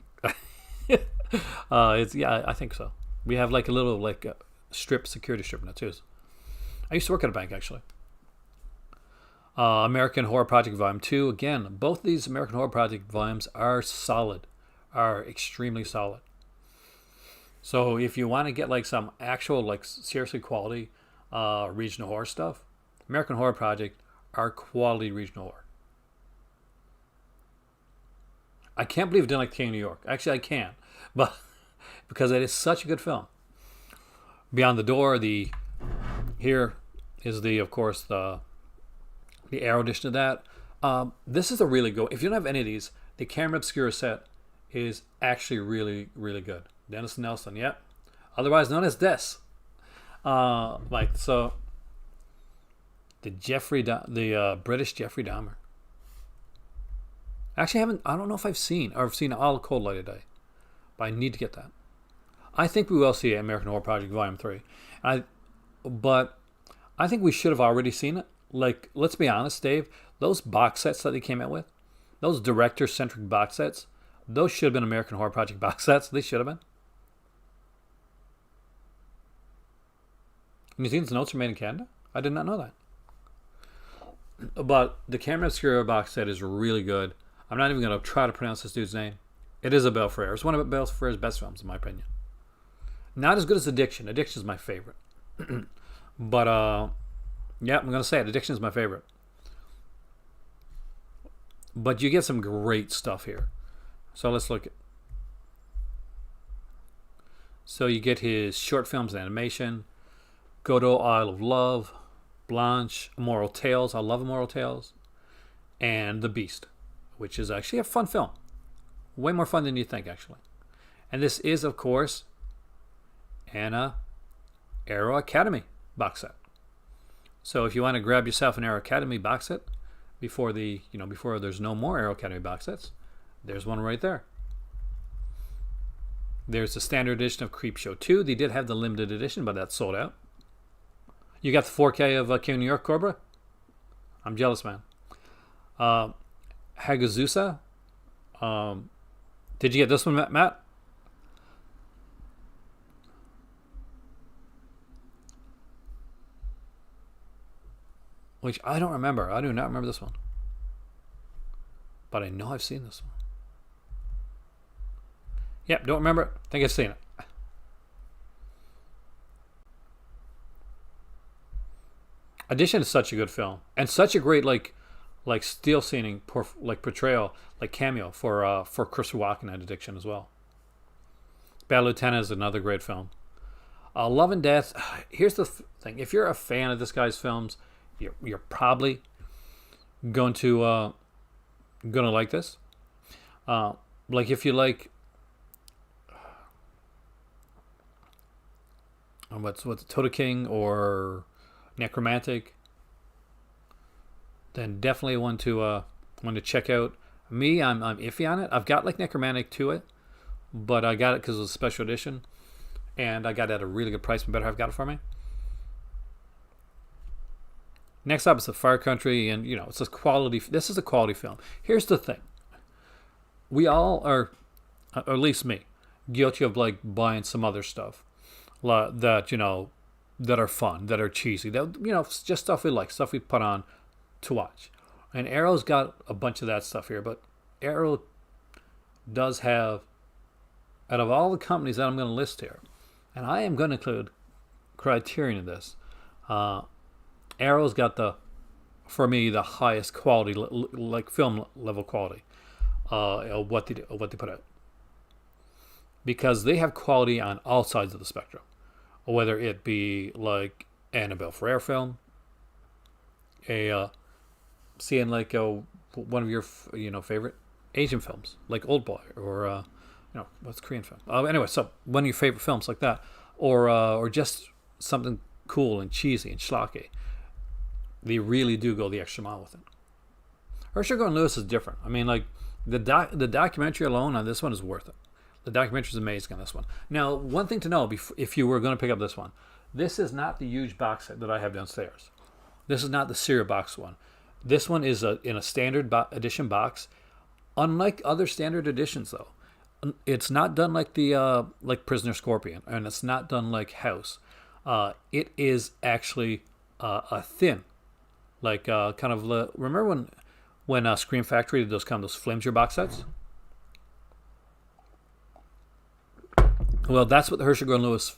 I think so. We have a little security strip in it too. I used to work at a bank actually. American Horror Project Volume 2. Again, both these American Horror Project volumes are solid, are extremely solid. So if you want to get some actual seriously quality regional horror stuff, American Horror Project are quality regional horror. I can't believe I didn't like King of New York. Actually, I can, but because it is such a good film. Beyond the Door, here is of course the Arrow edition of that. This is a really good. If you don't have any of these, the Camera Obscura set is actually really, really good. Dennis Nelson, yep. Otherwise known as Des. So the British Jeffrey Dahmer. Actually, I don't know if I've seen all Cold Light of Day, but I need to get that. I think we will see American Horror Project Volume 3. But I think we should have already seen it. Let's be honest, Dave, those box sets that they came out with, those director-centric box sets, those should have been American Horror Project box sets. They should have been. New Zealand's notes are made in Canada? I did not know that. But the Camera Obscura box set is really good. I'm not even going to try to pronounce this dude's name. It is Abel Ferrer. It's one of Abel Ferrer's best films, in my opinion. Not as good as Addiction. Addiction is my favorite. But, yeah, I'm going to say it. Addiction is my favorite. But you get some great stuff here. So let's look at. So you get his short films and animation. Godot, Isle of Love. Blanche, Immoral Tales. I love Immoral Tales. And The Beast, which is actually a fun film. Way more fun than you think, actually. And this is, of course, an Arrow Academy box set. So if you want to grab yourself an Arrow Academy box set before there's no more Arrow Academy box sets, there's one right there. There's the standard edition of Creepshow 2. They did have the limited edition, but that's sold out. You got the 4K of King of New York, Cobra? I'm jealous, man. Hagazusa. Um, did you get this one, Matt? Which I don't remember. I do not remember this one, but I know I've seen this one. Yep, don't remember it. Think I've seen it. Audition is such a good film and such a great like steel scening, like portrayal, like cameo for Chris Walken and Addiction as well. Bad Lieutenant is another great film. Love and Death. Here's the thing: if you're a fan of this guy's films, you're probably going to like this. Like if you like what's Toto King or Necromantic, then definitely one to check out. Me, I'm iffy on it. I've got like Necromantic to it, but I got it because it was a special edition, and I got it at a really good price. Better have got it for me. Next up is the Fire Country, and it's a quality. This is a quality film. Here's the thing: we all are, or at least me, guilty of like buying some other stuff that that are fun, that are cheesy, that just stuff we like, stuff we put on to watch. And Arrow's got a bunch of that stuff here, but Arrow does have, out of all the companies that I'm going to list here, and I am going to include Criterion in this, Arrow's got for me, the highest quality, like film level quality, of what they put out, because they have quality on all sides of the spectrum, whether it be like Annabelle Ferrer film, seeing like one of your favorite Asian films like Old Boy, or what's Korean film? Anyway, so one of your favorite films like that, or just something cool and cheesy and schlocky. They really do go the extra mile with it. Herschel and Lewis is different. I mean, like the documentary alone on this one is worth it. The documentary is amazing on this one. Now, one thing to know, if you were going to pick up this one, this is not the huge box set that I have downstairs. This is not the cereal box one. This one is in a standard edition box. Unlike other standard editions, though, it's not done like the like Prisoner Scorpion, and it's not done like House. It is actually a thin, like kind of. Remember when Scream Factory did those flimsier box sets? Well, that's what the Herschel Gordon Lewis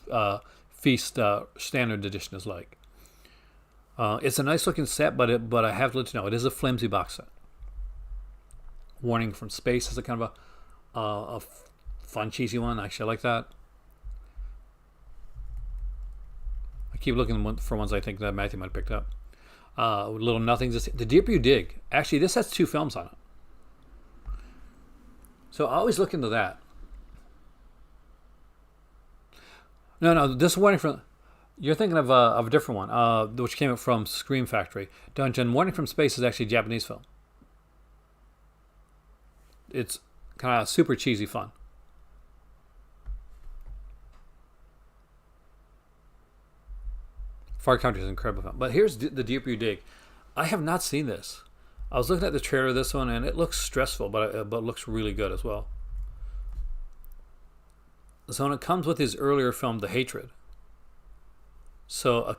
Feast Standard Edition is like. It's a nice looking set, but I have to let you know, it is a flimsy box set. Warning from Space is a kind of a fun, cheesy one. Actually, I like that. I keep looking for ones I think that Matthew might have picked up. Little Nothings. The Deeper You Dig. Actually, this has 2 films on it. So I always look into that. No, this Warning from... You're thinking of a different one, which came out from Scream Factory. Dungeon. Warning from Space is actually a Japanese film. It's kind of super cheesy fun. Far Country is an incredible film. But here's The Deeper You Dig. I have not seen this. I was looking at the trailer of this one, and it looks stressful, but it looks really good as well. So when it comes with his earlier film, The Hatred, so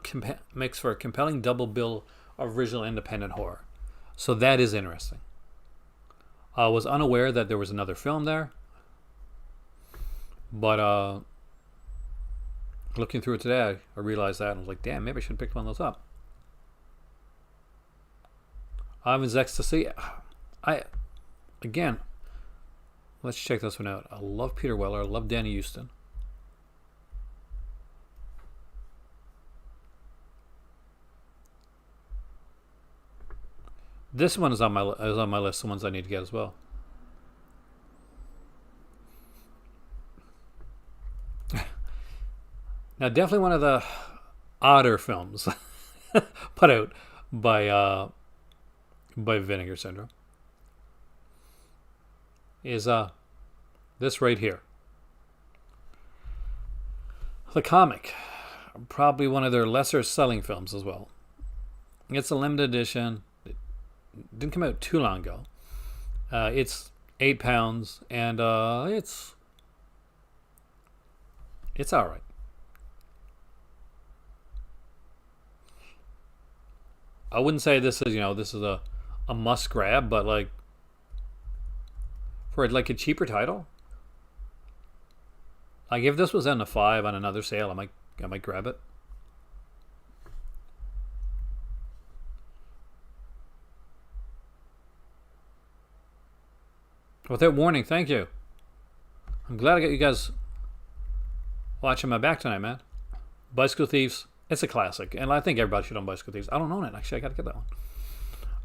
makes for a compelling double bill of original independent horror. So that is interesting. I was unaware that there was another film there, but looking through it today, I realized that and I was like, damn, maybe I should have picked one of those up. Ivan's Ecstasy. Again, let's check this one out. I love Peter Weller. I love Danny Houston. This one is on my list. The ones I need to get as well. Now, definitely one of the odder films put out by Vinegar Syndrome is this right here. The Comic, probably one of their lesser selling films as well. It's a limited edition. It didn't come out too long ago. It's £8, and it's all right. I wouldn't say this is a must grab, but like for like a cheaper title, like if this was in a 5 on another sale, I might grab it. Without warning, thank you. I'm glad I got you guys watching my back tonight, man. Bicycle Thieves, it's a classic, and I think everybody should own Bicycle Thieves. I don't own it actually. I got to get that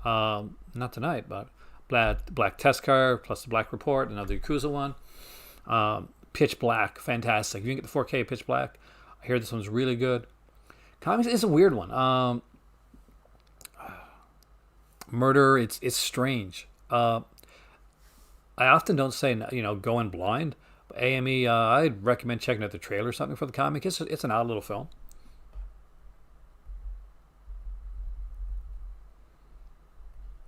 one. Not tonight, but Black Test Car plus the Black Report, another Yakuza one. Pitch Black, fantastic. If you can get the 4K Pitch Black, I hear this one's really good. Comics is a weird one. Murder, it's strange. I often don't say going blind. But AME, I'd recommend checking out the trailer or something for the comic. It's an odd little film.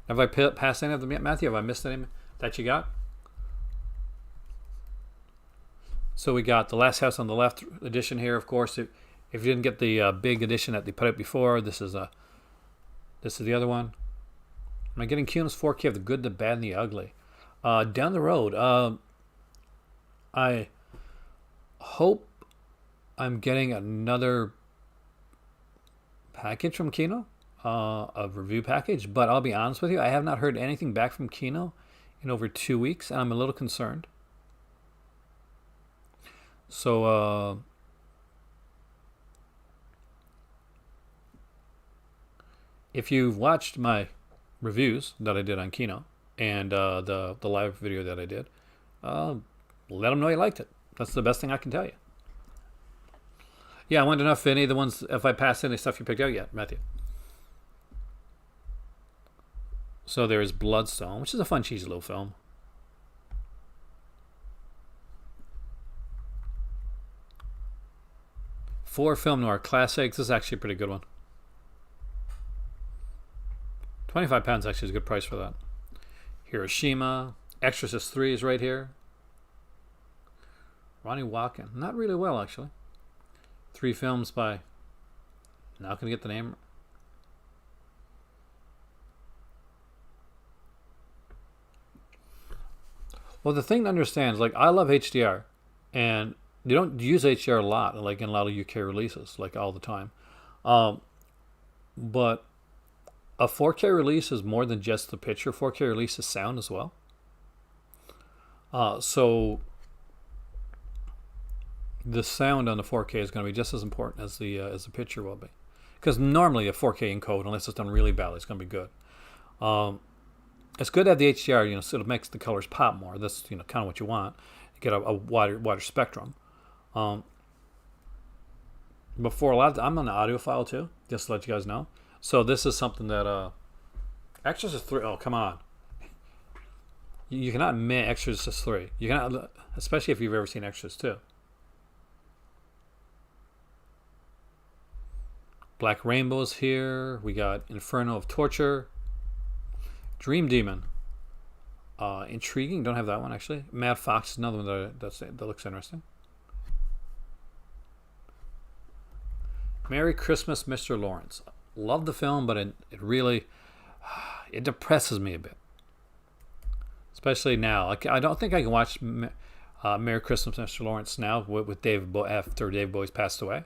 Have I passed any of them yet, Matthew? Have I missed any that you got? So we got The Last House on the Left edition here, of course. If you didn't get the big edition that they put out before, this is the other one. Am I getting Kuno's 4K of The Good, the Bad, and the Ugly? Down the road, I hope I'm getting another package from Kino, a review package. But I'll be honest with you, I have not heard anything back from Kino in over 2 weeks, and I'm a little concerned. So, if you've watched my reviews that I did on Kino and the live video that I did, let them know you liked it. That's the best thing I can tell you. Yeah, I wanted to know if I passed any stuff you picked out yet, Matthew. So there's Bloodstone, which is a fun, cheesy little film. Four film noir classics. This is actually a pretty good one. £25 actually is a good price for that. Hiroshima. Exorcist 3 is right here. Ronnie Walken. Not really well, actually. 3 films by... Not going to get the name. Well, the thing to understand is, like, I love HDR. And you don't use HDR a lot, like in a lot of UK releases, like all the time. But a 4K release is more than just the picture. 4K release is sound as well. So the sound on the 4K is going to be just as important as the picture will be, because normally a 4K encode, unless it's done really badly, it's going to be good. It's good to have the HDR, so it makes the colors pop more. That's kind of what you want. You get a wider spectrum. Before a lot, I'm an audiophile too, just to let you guys know. So this is something that Exorcist 3. Oh, come on. You cannot admit Exorcist 3. You cannot, especially if you've ever seen Exorcist 2. Black Rainbow's here. We got Inferno of Torture. Dream Demon. Intriguing. Don't have that one actually. Mad Fox is another one that looks interesting. Merry Christmas, Mr. Lawrence. Love the film, but it really it depresses me a bit, especially now. I don't think I can watch Merry Christmas, Mr. Lawrence now with David after Dave Bowie's passed away.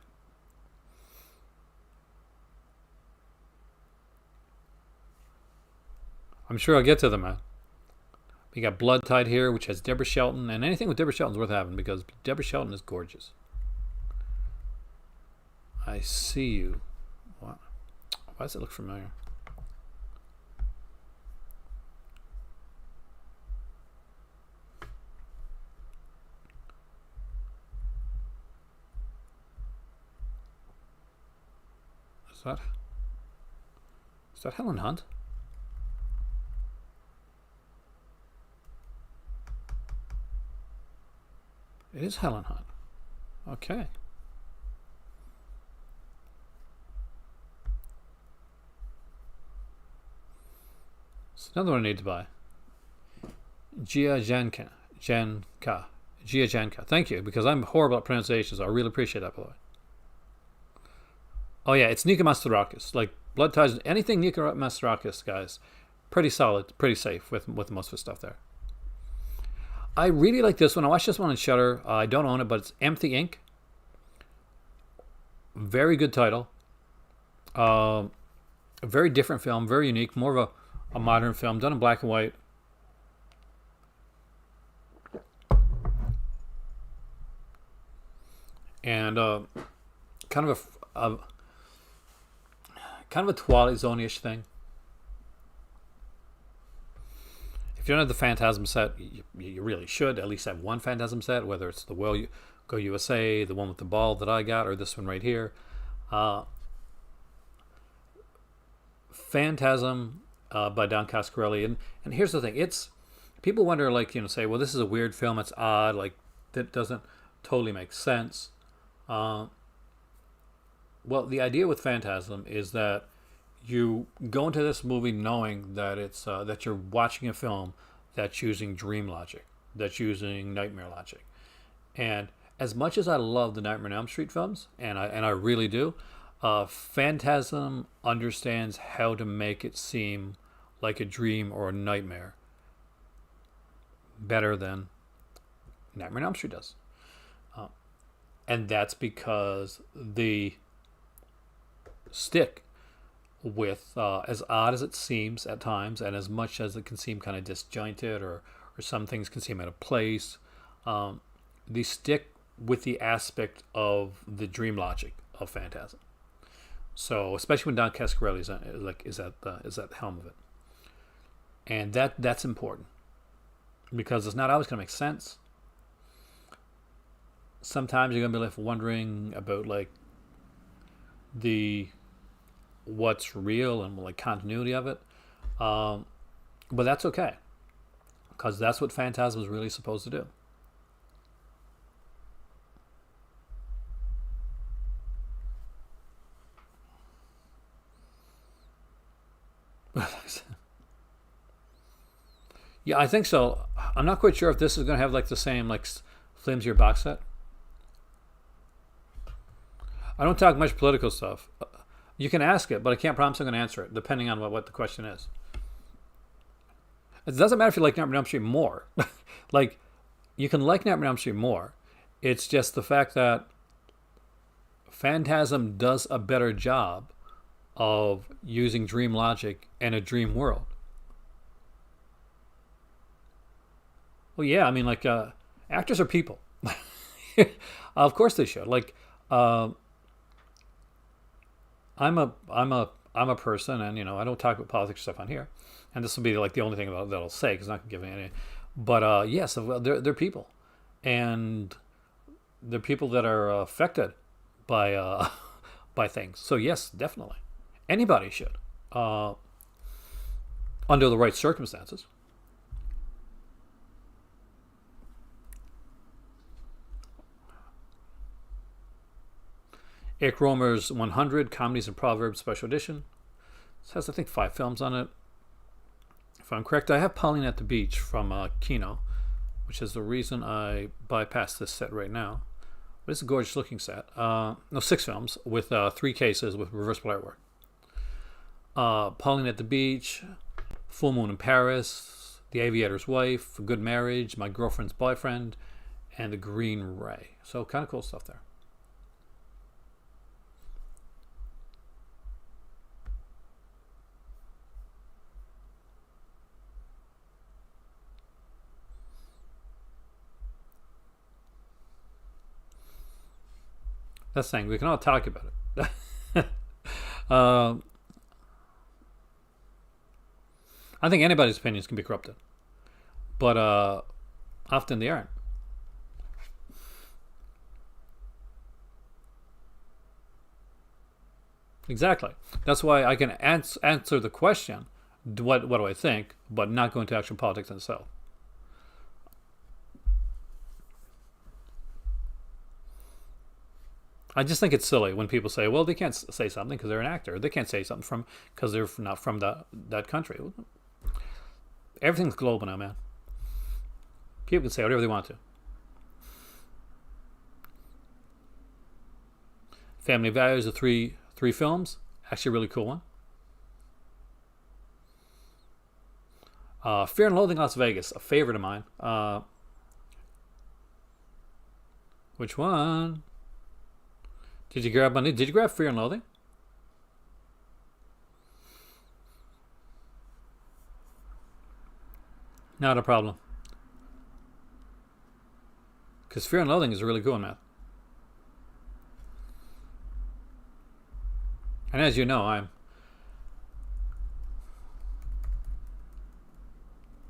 I'm sure I'll get to them, man. We got Blood Tide here, which has Deborah Shelton, and anything with Deborah Shelton is worth having because Deborah Shelton is gorgeous. I see you. What? Why does it look familiar? Is that Helen Hunt? It is Helen Hunt. Okay. It's another one I need to buy. Gia Janka. Janka. Gia Janka. Thank you, because I'm horrible at pronunciations. I really appreciate that, by the way. Oh, yeah, it's Nika Masterakis. Like, Blood Ties, anything Nika Masterakis, guys, pretty solid, pretty safe with most of the stuff there. I really like this one. I watched this one on Shudder. I don't own it, but it's Empty Ink. Very good title. A very different film, very unique, more of a modern film, done in black and white. And kind of a Twilight Zone-ish thing. If you don't have the Phantasm set, you really should at least have one Phantasm set, whether it's the Go USA, the one with the ball that I got, or this one right here. Phantasm by Don Coscarelli. And here's the thing. It's people wonder, like, say, well, this is a weird film. It's odd. Like, that doesn't totally make sense. Well, the idea with Phantasm is that you go into this movie knowing that it's that you're watching a film that's using dream logic, that's using nightmare logic. And as much as I love the Nightmare on Elm Street films, and I really do, Phantasm understands how to make it seem like a dream or a nightmare better than Nightmare on Elm Street does. And that's because the stick with, as odd as it seems at times, and as much as it can seem kind of disjointed, or some things can seem out of place, the stick with the aspect of the dream logic of Phantasm. So especially when Don Coscarelli is at the helm of it, and that's important, because it's not always going to make sense. Sometimes you're going to be left wondering about, like, what's real and, like, continuity of it, but that's okay, because that's what Phantasm is really supposed to do. Yeah, I think so. I'm not quite sure if this is going to have, like, the same, like, flimsier box set. I don't talk much political stuff. You can ask it, but I can't promise I'm going to answer it, depending on what the question is. It doesn't matter if you like Nightmare on Elm Street more. Like, you can like Nightmare on Elm Street more. It's just the fact that Phantasm does a better job of using dream logic in a dream world. Well, yeah, I mean, like, actors are people. Of course they should. Like, I'm a person, and I don't talk about politics stuff on here, and this will be like the only thing that I'll say, because I'm not giving any. But yes, they're people, and they're people that are affected by by things. So yes, definitely, anybody should, under the right circumstances. Eric Romer's 100 Comedies and Proverbs Special Edition. This has, I think, 5 films on it. If I'm correct, I have Pauline at the Beach from Kino, which is the reason I bypassed this set right now. But it's a gorgeous looking set. 6 films with 3 cases with reversible artwork. Pauline at the Beach, Full Moon in Paris, The Aviator's Wife, A Good Marriage, My Girlfriend's Boyfriend, and The Green Ray. So kind of cool stuff there. That's saying we can all talk about it. I think anybody's opinions can be corrupted, but often they aren't. Exactly. That's why I can answer the question, what do I think, but not go into actual politics itself. I just think it's silly when people say, well, they can't say something because they're an actor. They can't say something because they're not from that country. Everything's global now, man. People can say whatever they want to. Family Values, the three films. Actually, a really cool one. Fear and Loathing Las Vegas, a favorite of mine. Which one? Did you grab money? Did you grab Fear and Loathing? Not a problem. Because Fear and Loathing is a really cool one, man. And as you know,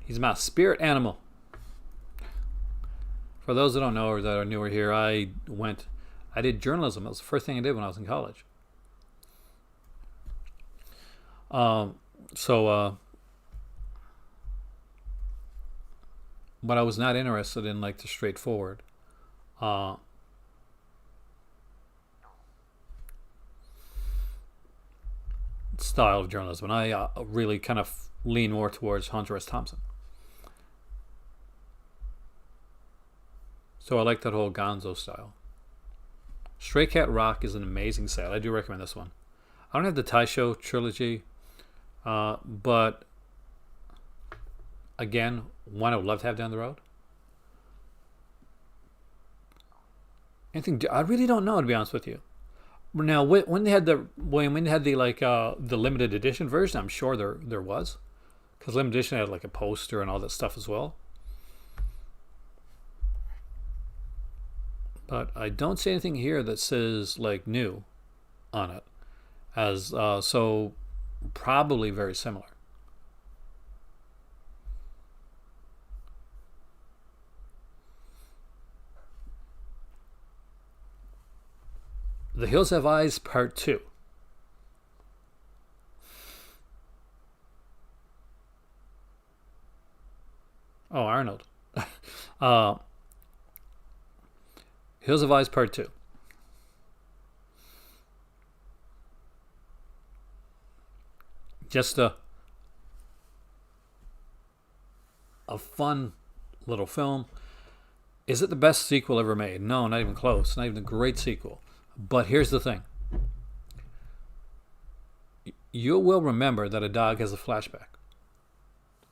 he's my spirit animal. For those that don't know or that are newer here, I did journalism. That was the first thing I did when I was in college. But I was not interested in like the straightforward. Style of journalism, and I really kind of lean more towards Hunter S. Thompson. So I like that whole Gonzo style. Stray Cat Rock is an amazing sale. I do recommend this one. I don't have the Taisho trilogy, but again, one I would love to have down the road. Anything? I really don't know, to be honest with you. Now, when they had the limited edition version, I'm sure there was, because limited edition had like a poster and all that stuff as well. But I don't see anything here that says like new on it, as so probably very similar. The Hills Have Eyes Part 2. Oh, Arnold. Hills Have Eyes Part 2. Just a fun little film. Is it the best sequel ever made? No, not even close. Not even a great sequel. But here's the thing. You will remember that a dog has a flashback.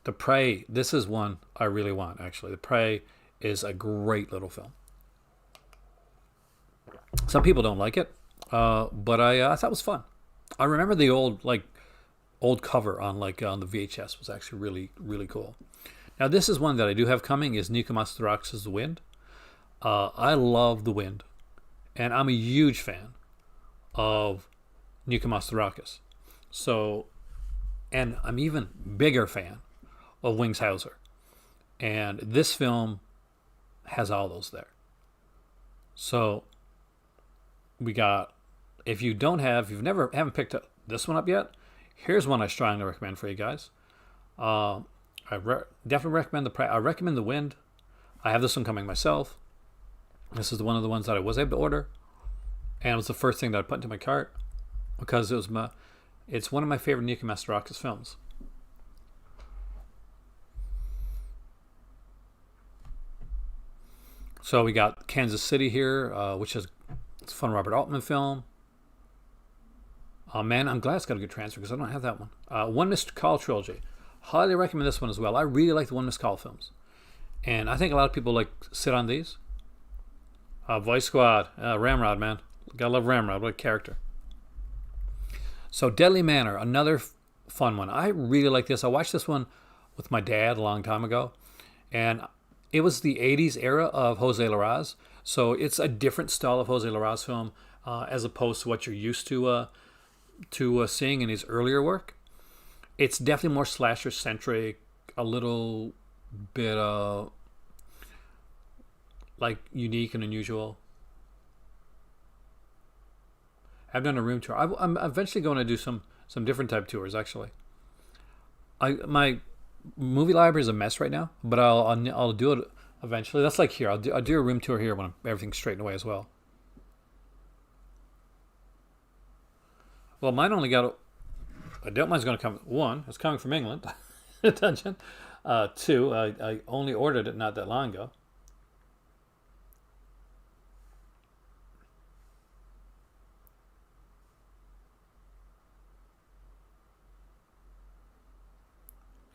The Prey, this is one I really want, actually. The Prey is a great little film. Some people don't like it, but I thought it was fun. I remember the old cover on on the VHS was actually really, really cool. Now, this is one that I do have coming, is Nico Mastorakis' The Wind. I love The Wind. And I'm a huge fan of Nico Mastorakis. So, and I'm even bigger fan of Wings Hauser. And this film has all those there. So, we got, if you haven't picked up this one up yet, here's one I strongly recommend for you guys. Definitely recommend I recommend The Wind. I have this one coming myself. This is one of the ones that I was able to order, and it was the first thing that I put into my cart because it's one of my favorite Nico Mastorakis films. So we got Kansas City here, which is it's a fun Robert Altman film. Oh man, I'm glad it's got a good transfer because I don't have that one. One Missed Call trilogy. Highly recommend this one as well. I really like the One Missed Call films, and I think a lot of people sit on these. Voice Squad, Ramrod, man. Gotta love Ramrod. What a character. So, Deadly Manor, another fun one. I really like this. I watched this one with my dad a long time ago. And it was the 80s era of Jose Larraz. So, it's a different style of Jose Larraz film as opposed to what you're used to seeing in his earlier work. It's definitely more slasher-centric, a little bit unique and unusual. I've done a room tour. I'm eventually going to do some different type tours. Actually, my movie library is a mess right now, but I'll do it eventually. That's like here. I'll do a room tour here when everything's straightened away as well. Well, mine only got. I doubt mine's going to come. One, it's coming from England. Attention. Two, I only ordered it not that long ago.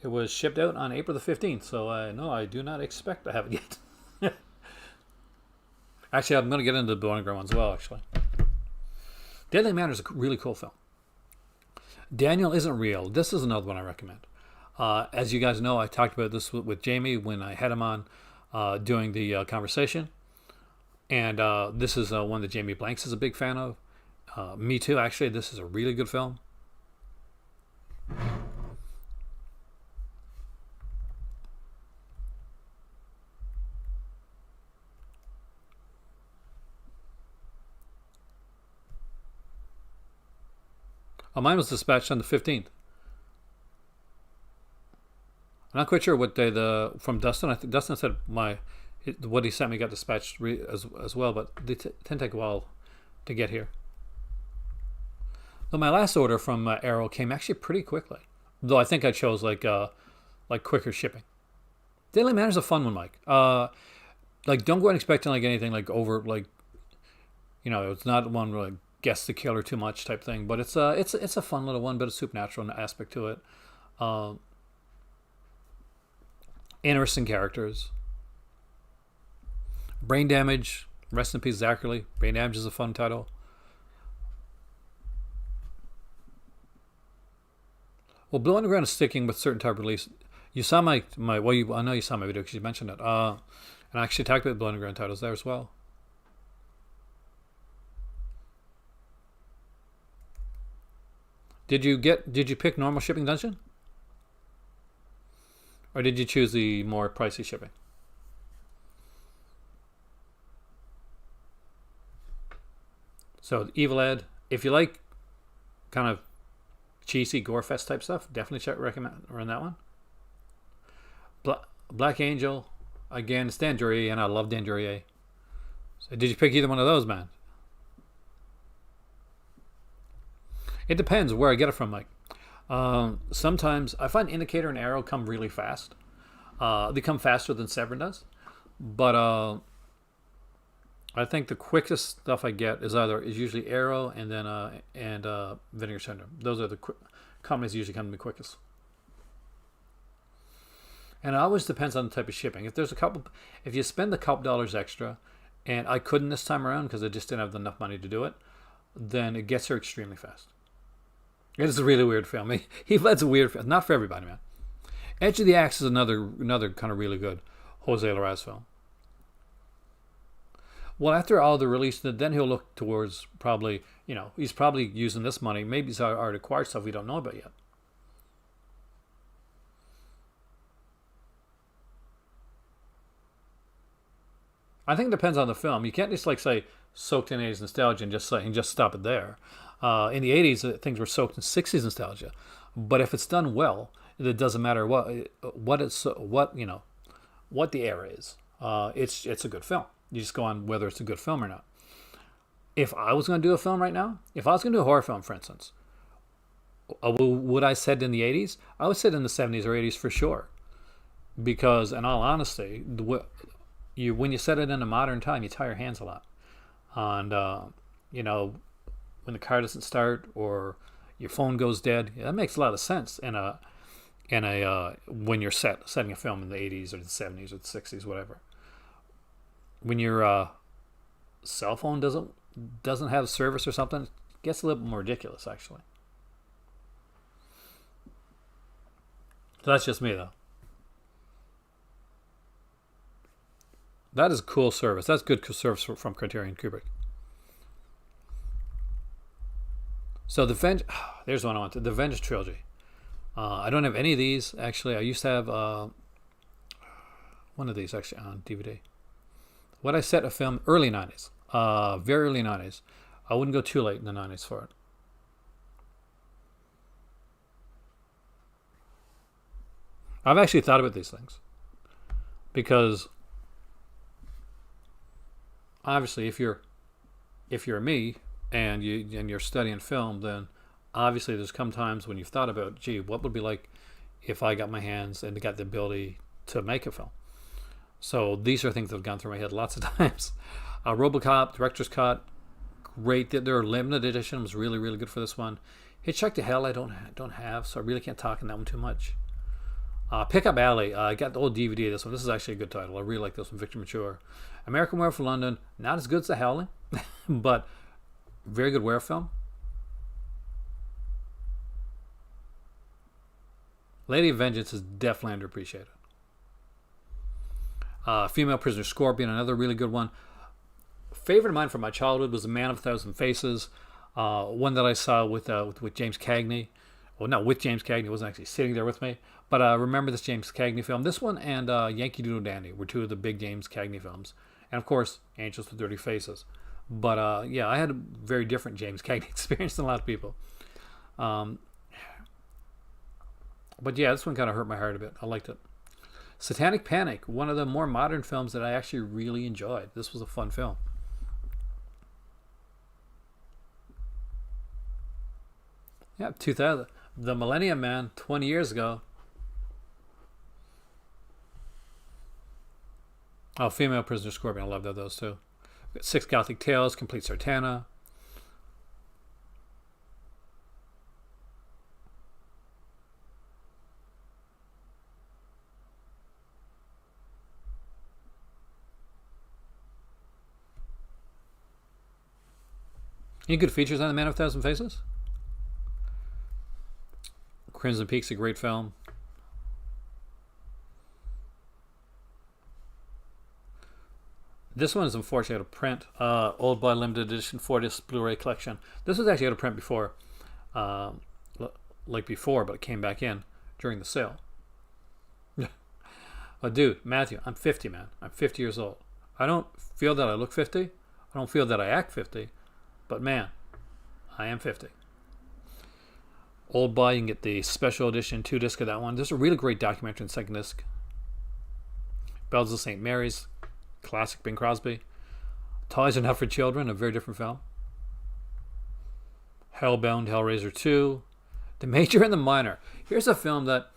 It was shipped out on April the 15th, so no, I do not expect to have it yet. Actually, I'm going to get into the Bowling Green one as well, actually. Deadly Manor is a really cool film. Daniel Isn't Real. This is another one I recommend. As you guys know, I talked about this with Jamie when I had him on doing the conversation. And this is one that Jamie Blanks is a big fan of. Me too, actually. This is a really good film. Mine was dispatched on the 15th. I'm not quite sure what day from Dustin. I think Dustin said what he sent me got dispatched as well, but they tend to take a while to get here. But my last order from Arrow came actually pretty quickly, though I think I chose like quicker shipping. Daily Manor's a fun one, Mike. Like don't go in expecting like anything like over like, it's not one where like guess the killer too much type thing, but it's a fun little one, bit of supernatural aspect to it. Interesting characters. Brain Damage, rest in peace Zachary. Brain Damage is a fun title. Well, Blue Underground is sticking with certain type of release. You saw I know you saw my video because you mentioned it. And I actually talked about Blue Underground titles there as well. Did you pick normal shipping dungeon? Or did you choose the more pricey shipping? So Evil Ed, if you like kind of cheesy gore fest type stuff, definitely recommend run that one. Black Angel, again, it's Dan Duryea, and I love Dan Duryea. So did you pick either one of those, man? It depends where I get it from, Mike. Sometimes I find Indicator and Arrow come really fast. They come faster than Severin does. But I think the quickest stuff I get is usually Arrow and then Vinegar Syndrome. Those are the companies usually come to me quickest. And it always depends on the type of shipping. If you spend a couple dollars extra, and I couldn't this time around because I just didn't have enough money to do it, then it gets here extremely fast. It is a really weird film. That's a weird film. Not for everybody, man. Edge of the Axe is another kind of really good Jose Larraz film. Well, after all the release, then he'll look towards probably, he's probably using this money. Maybe he's already acquired stuff we don't know about yet. I think it depends on the film. You can't just say soaked in 80s nostalgia and just stop it there. In the 80s, things were soaked in 60s nostalgia. But if it's done well, it doesn't matter what the era is. It's a good film. You just go on whether it's a good film or not. If I was going to do a film right now, if I was going to do a horror film, for instance, would I set it in the 80s? I would set it in the 70s or 80s for sure. Because, in all honesty, when you set it in a modern time, you tie your hands a lot. And, when the car doesn't start or your phone goes dead, that makes a lot of sense when you're setting a film in the 80s or the 70s or the 60s, whatever. When your cell phone doesn't have service or something, it gets a little bit more ridiculous, actually. So that's just me, though. That is cool service. That's good service from Criterion Kubrick. So there's one I wanted. The Vengeance Trilogy. I don't have any of these, actually. I used to have one of these, actually, on DVD. What I set a film early 90s. Very early 90s. I wouldn't go too late in the 90s for it. I've actually thought about these things. Because obviously if you're me and you're studying film, then obviously there's come times when you've thought about, gee, what would be like if I got my hands and got the ability to make a film. So these are things that have gone through my head lots of times. RoboCop, Director's Cut, great. Their limited edition was really, really good for this one. Hitchhike to Hell I don't have, so I really can't talk on that one too much. Pickup Alley, I got the old DVD of this one. This is actually a good title. I really like this one, Victor Mature. American Werewolf for London, not as good as The Howling, but very good werewolf film. Lady of Vengeance is definitely underappreciated. Female Prisoner Scorpion, another really good one. Favorite of mine from my childhood was A Man of a Thousand Faces, one that I saw with James Cagney. Well, not with James Cagney, he wasn't actually sitting there with me. But remember this James Cagney film. This one and Yankee Doodle Dandy were two of the big James Cagney films. And of course, Angels with Dirty Faces. But yeah, I had a very different James Cagney experience than a lot of people. But yeah, this one kind of hurt my heart a bit. I liked it. Satanic Panic, one of the more modern films that I actually really enjoyed. This was a fun film. Yeah, 2000. The Millennium Man, 20 years ago. Oh, Female Prisoner Scorpion. I love those too. We've got Six Gothic Tales, Complete Sartana. Any good features on The Man of a Thousand Faces? Crimson Peak's a great film. This one is unfortunately out of print. Old Boy Limited Edition 4-disc Blu-ray collection. This was actually out of print before, but it came back in during the sale. But dude, Matthew, I'm 50, man. I'm 50 years old. I don't feel that I look 50. I don't feel that I act 50. But man, I am 50. Old Boy, you can get the special edition 2-disc of that one. There's a really great documentary in second disc. Bells of St. Mary's, classic Bing Crosby. Toys Are Not for Children, a very different film. Hellbound, Hellraiser 2. The Major and the Minor. Here's a film that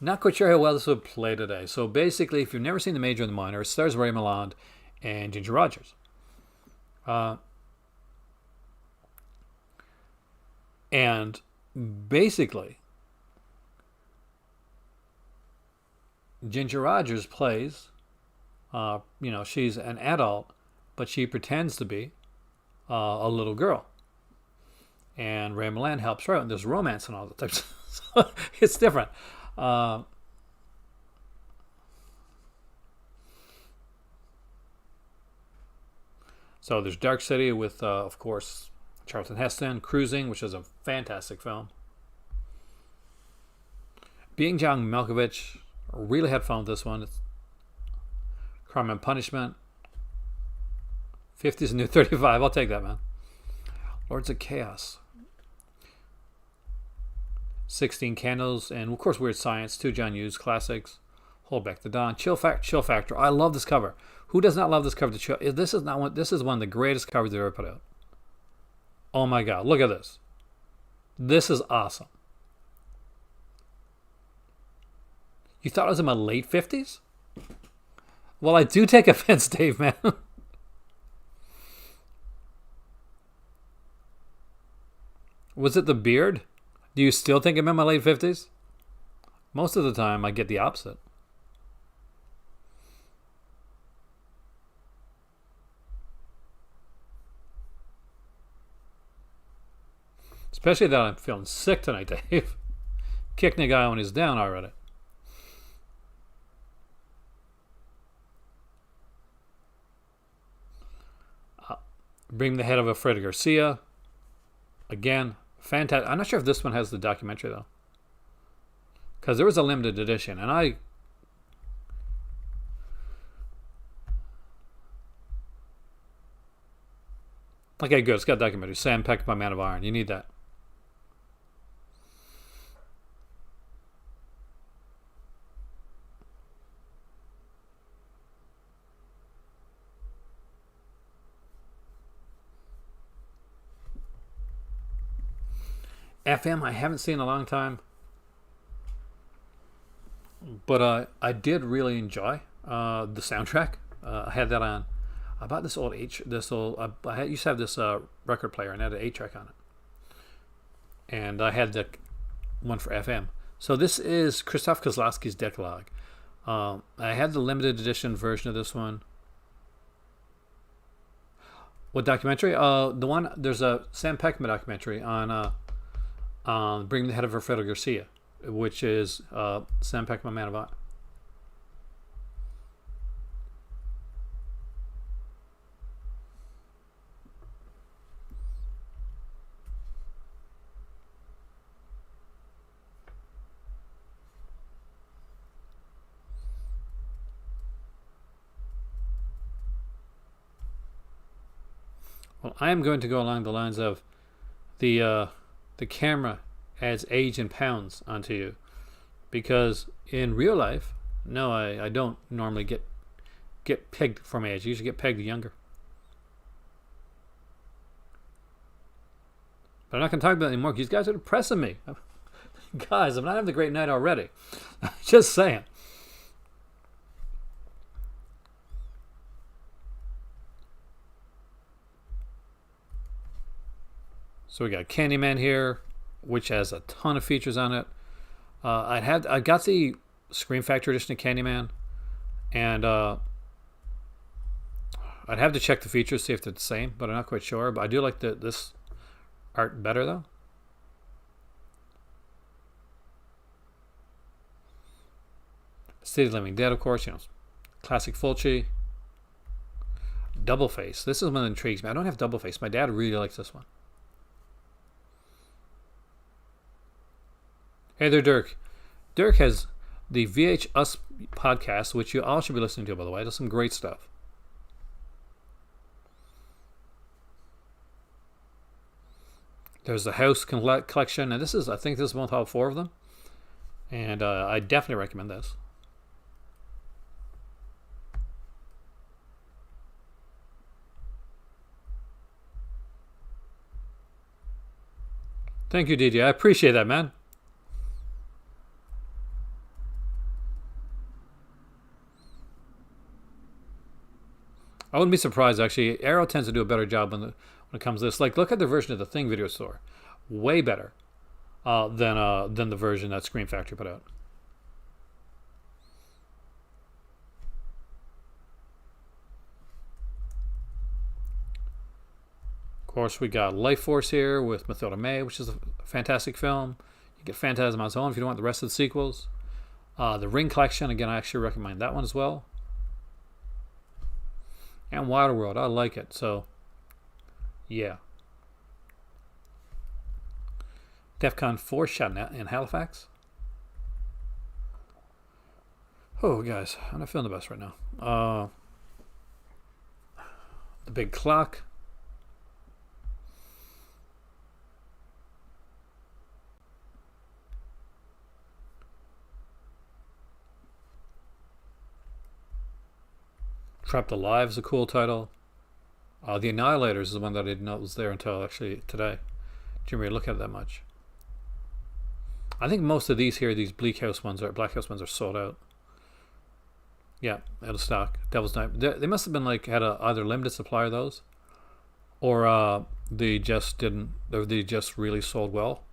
not quite sure how well this would play today. So basically, if you've never seen The Major and the Minor, it stars Ray Milland and Ginger Rogers. And basically, Ginger Rogers plays, she's an adult, but she pretends to be a little girl. And Ray Milland helps her out, and there's romance and all that types. So it's different. So there's Dark City with, of course, Charlton Heston, Cruising, which is a fantastic film. Being John Malkovich, really had fun with this one. It's Crime and Punishment. 50's a new 35. I'll take that, man. Lords of Chaos. 16 Candles, and of course Weird Science, 2 John Hughes classics. Hold Back the Dawn. Chill Factor. I love this cover. Who does not love this cover? This is one of the greatest covers they've ever put out. Oh my God, look at this. This is awesome. You thought I was in my late 50s? Well, I do take offense, Dave, man. Was it the beard? Do you still think I'm in my late 50s? Most of the time, I get the opposite. Especially that I'm feeling sick tonight, Dave. Kicking a guy when he's down already. Bring the Head of Freddy Garcia. Again, fantastic. I'm not sure if this one has the documentary, though. Because there was a limited edition, and I... Okay, good. It's got a documentary. Sam Peck by Man of Iron. You need that. FM, I haven't seen in a long time. But I did really enjoy the soundtrack. I had that on. I bought this old used to have this record player and it had an 8-track on it, and I had the one for FM. So this is Krzysztof Kozlowski's Decalogue. I had the limited edition version of this one. What documentary? The one, there's a Sam Peckinpah documentary on Bringing the Head of Alfredo Garcia, which is Sam Peckinpah Man of Honor. Well, I am going to go along the lines of the camera adds age in pounds onto you, because in real life, no, I don't normally get pegged for my age. I usually get pegged younger. But I'm not going to talk about it anymore because you guys are depressing me. Guys, I'm not having a great night already. Just saying. So we got Candyman here, which has a ton of features on it. I got the Scream Factory edition of Candyman, and I'd have to check the features, see if they're the same, but I'm not quite sure. But I do like this art better though. City of the Living Dead, of course, classic Fulci. Double Face. This is one that intrigues me. I don't have Double Face. My dad really likes this one. Hey there, Dirk. Dirk has the VHS podcast, which you all should be listening to, by the way. It does some great stuff. There's the House collection, and I think this is one of all 4 of them. And I definitely recommend this. Thank you, DJ. I appreciate that, man. I wouldn't be surprised, actually. Arrow tends to do a better job when it comes to this. Like, look at the version of the Thing video store. Way better than the version that Scream Factory put out. Of course, we got Life Force here with Mathilda May, which is a fantastic film. You get Phantasm on its own if you don't want the rest of the sequels. The Ring collection, again, I actually recommend that one as well. And Waterworld, I like it. So, yeah. DEFCON 4 shot in Halifax. Oh, guys, I'm not feeling the best right now. The Big Clock. Trapped Alive is a cool title. The Annihilators is the one that I didn't know was there until actually today. Didn't really look at it that much. I think most of these here, these Black House ones are sold out. Yeah, out of stock. Devil's Night. They must have been had either limited supply of those, or they just didn't. They just really sold well.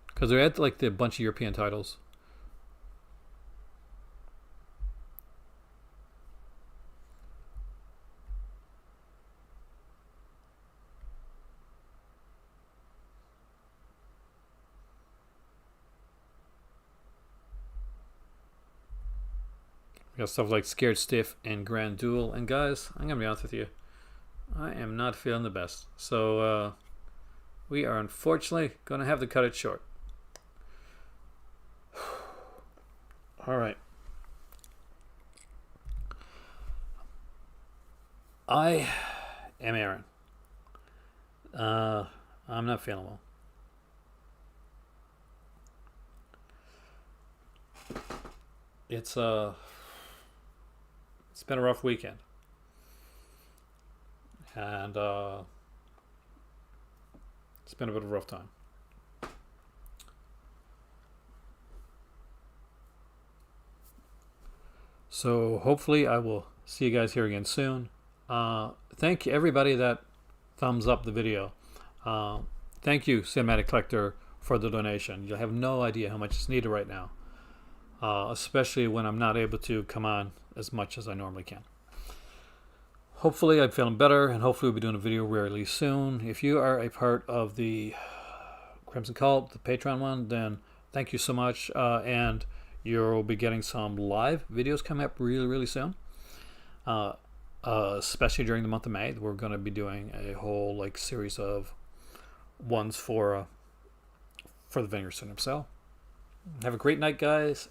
Because they had the bunch of European titles. We got stuff like Scared Stiff and Grand Duel. And guys, I'm going to be honest with you. I am not feeling the best. So we are unfortunately going to have to cut it short. All right. I am Aaron. I'm not feeling well. It's been a rough weekend, and it's been a bit of a rough time. So hopefully I will see you guys here again soon. Thank you everybody that thumbs up the video. Thank you, Cinematic Collector, for the donation. You have no idea how much is needed right now, especially when I'm not able to come on as much as I normally can. Hopefully I'm feeling better, and hopefully we'll be doing a video really soon. If you are a part of the Crimson Cult, the Patreon one, then thank you so much, and you'll be getting some live videos coming up really soon, especially during the month of May. We're going to be doing a whole like series of ones for the Vineyard Cinema. So have a great night, guys.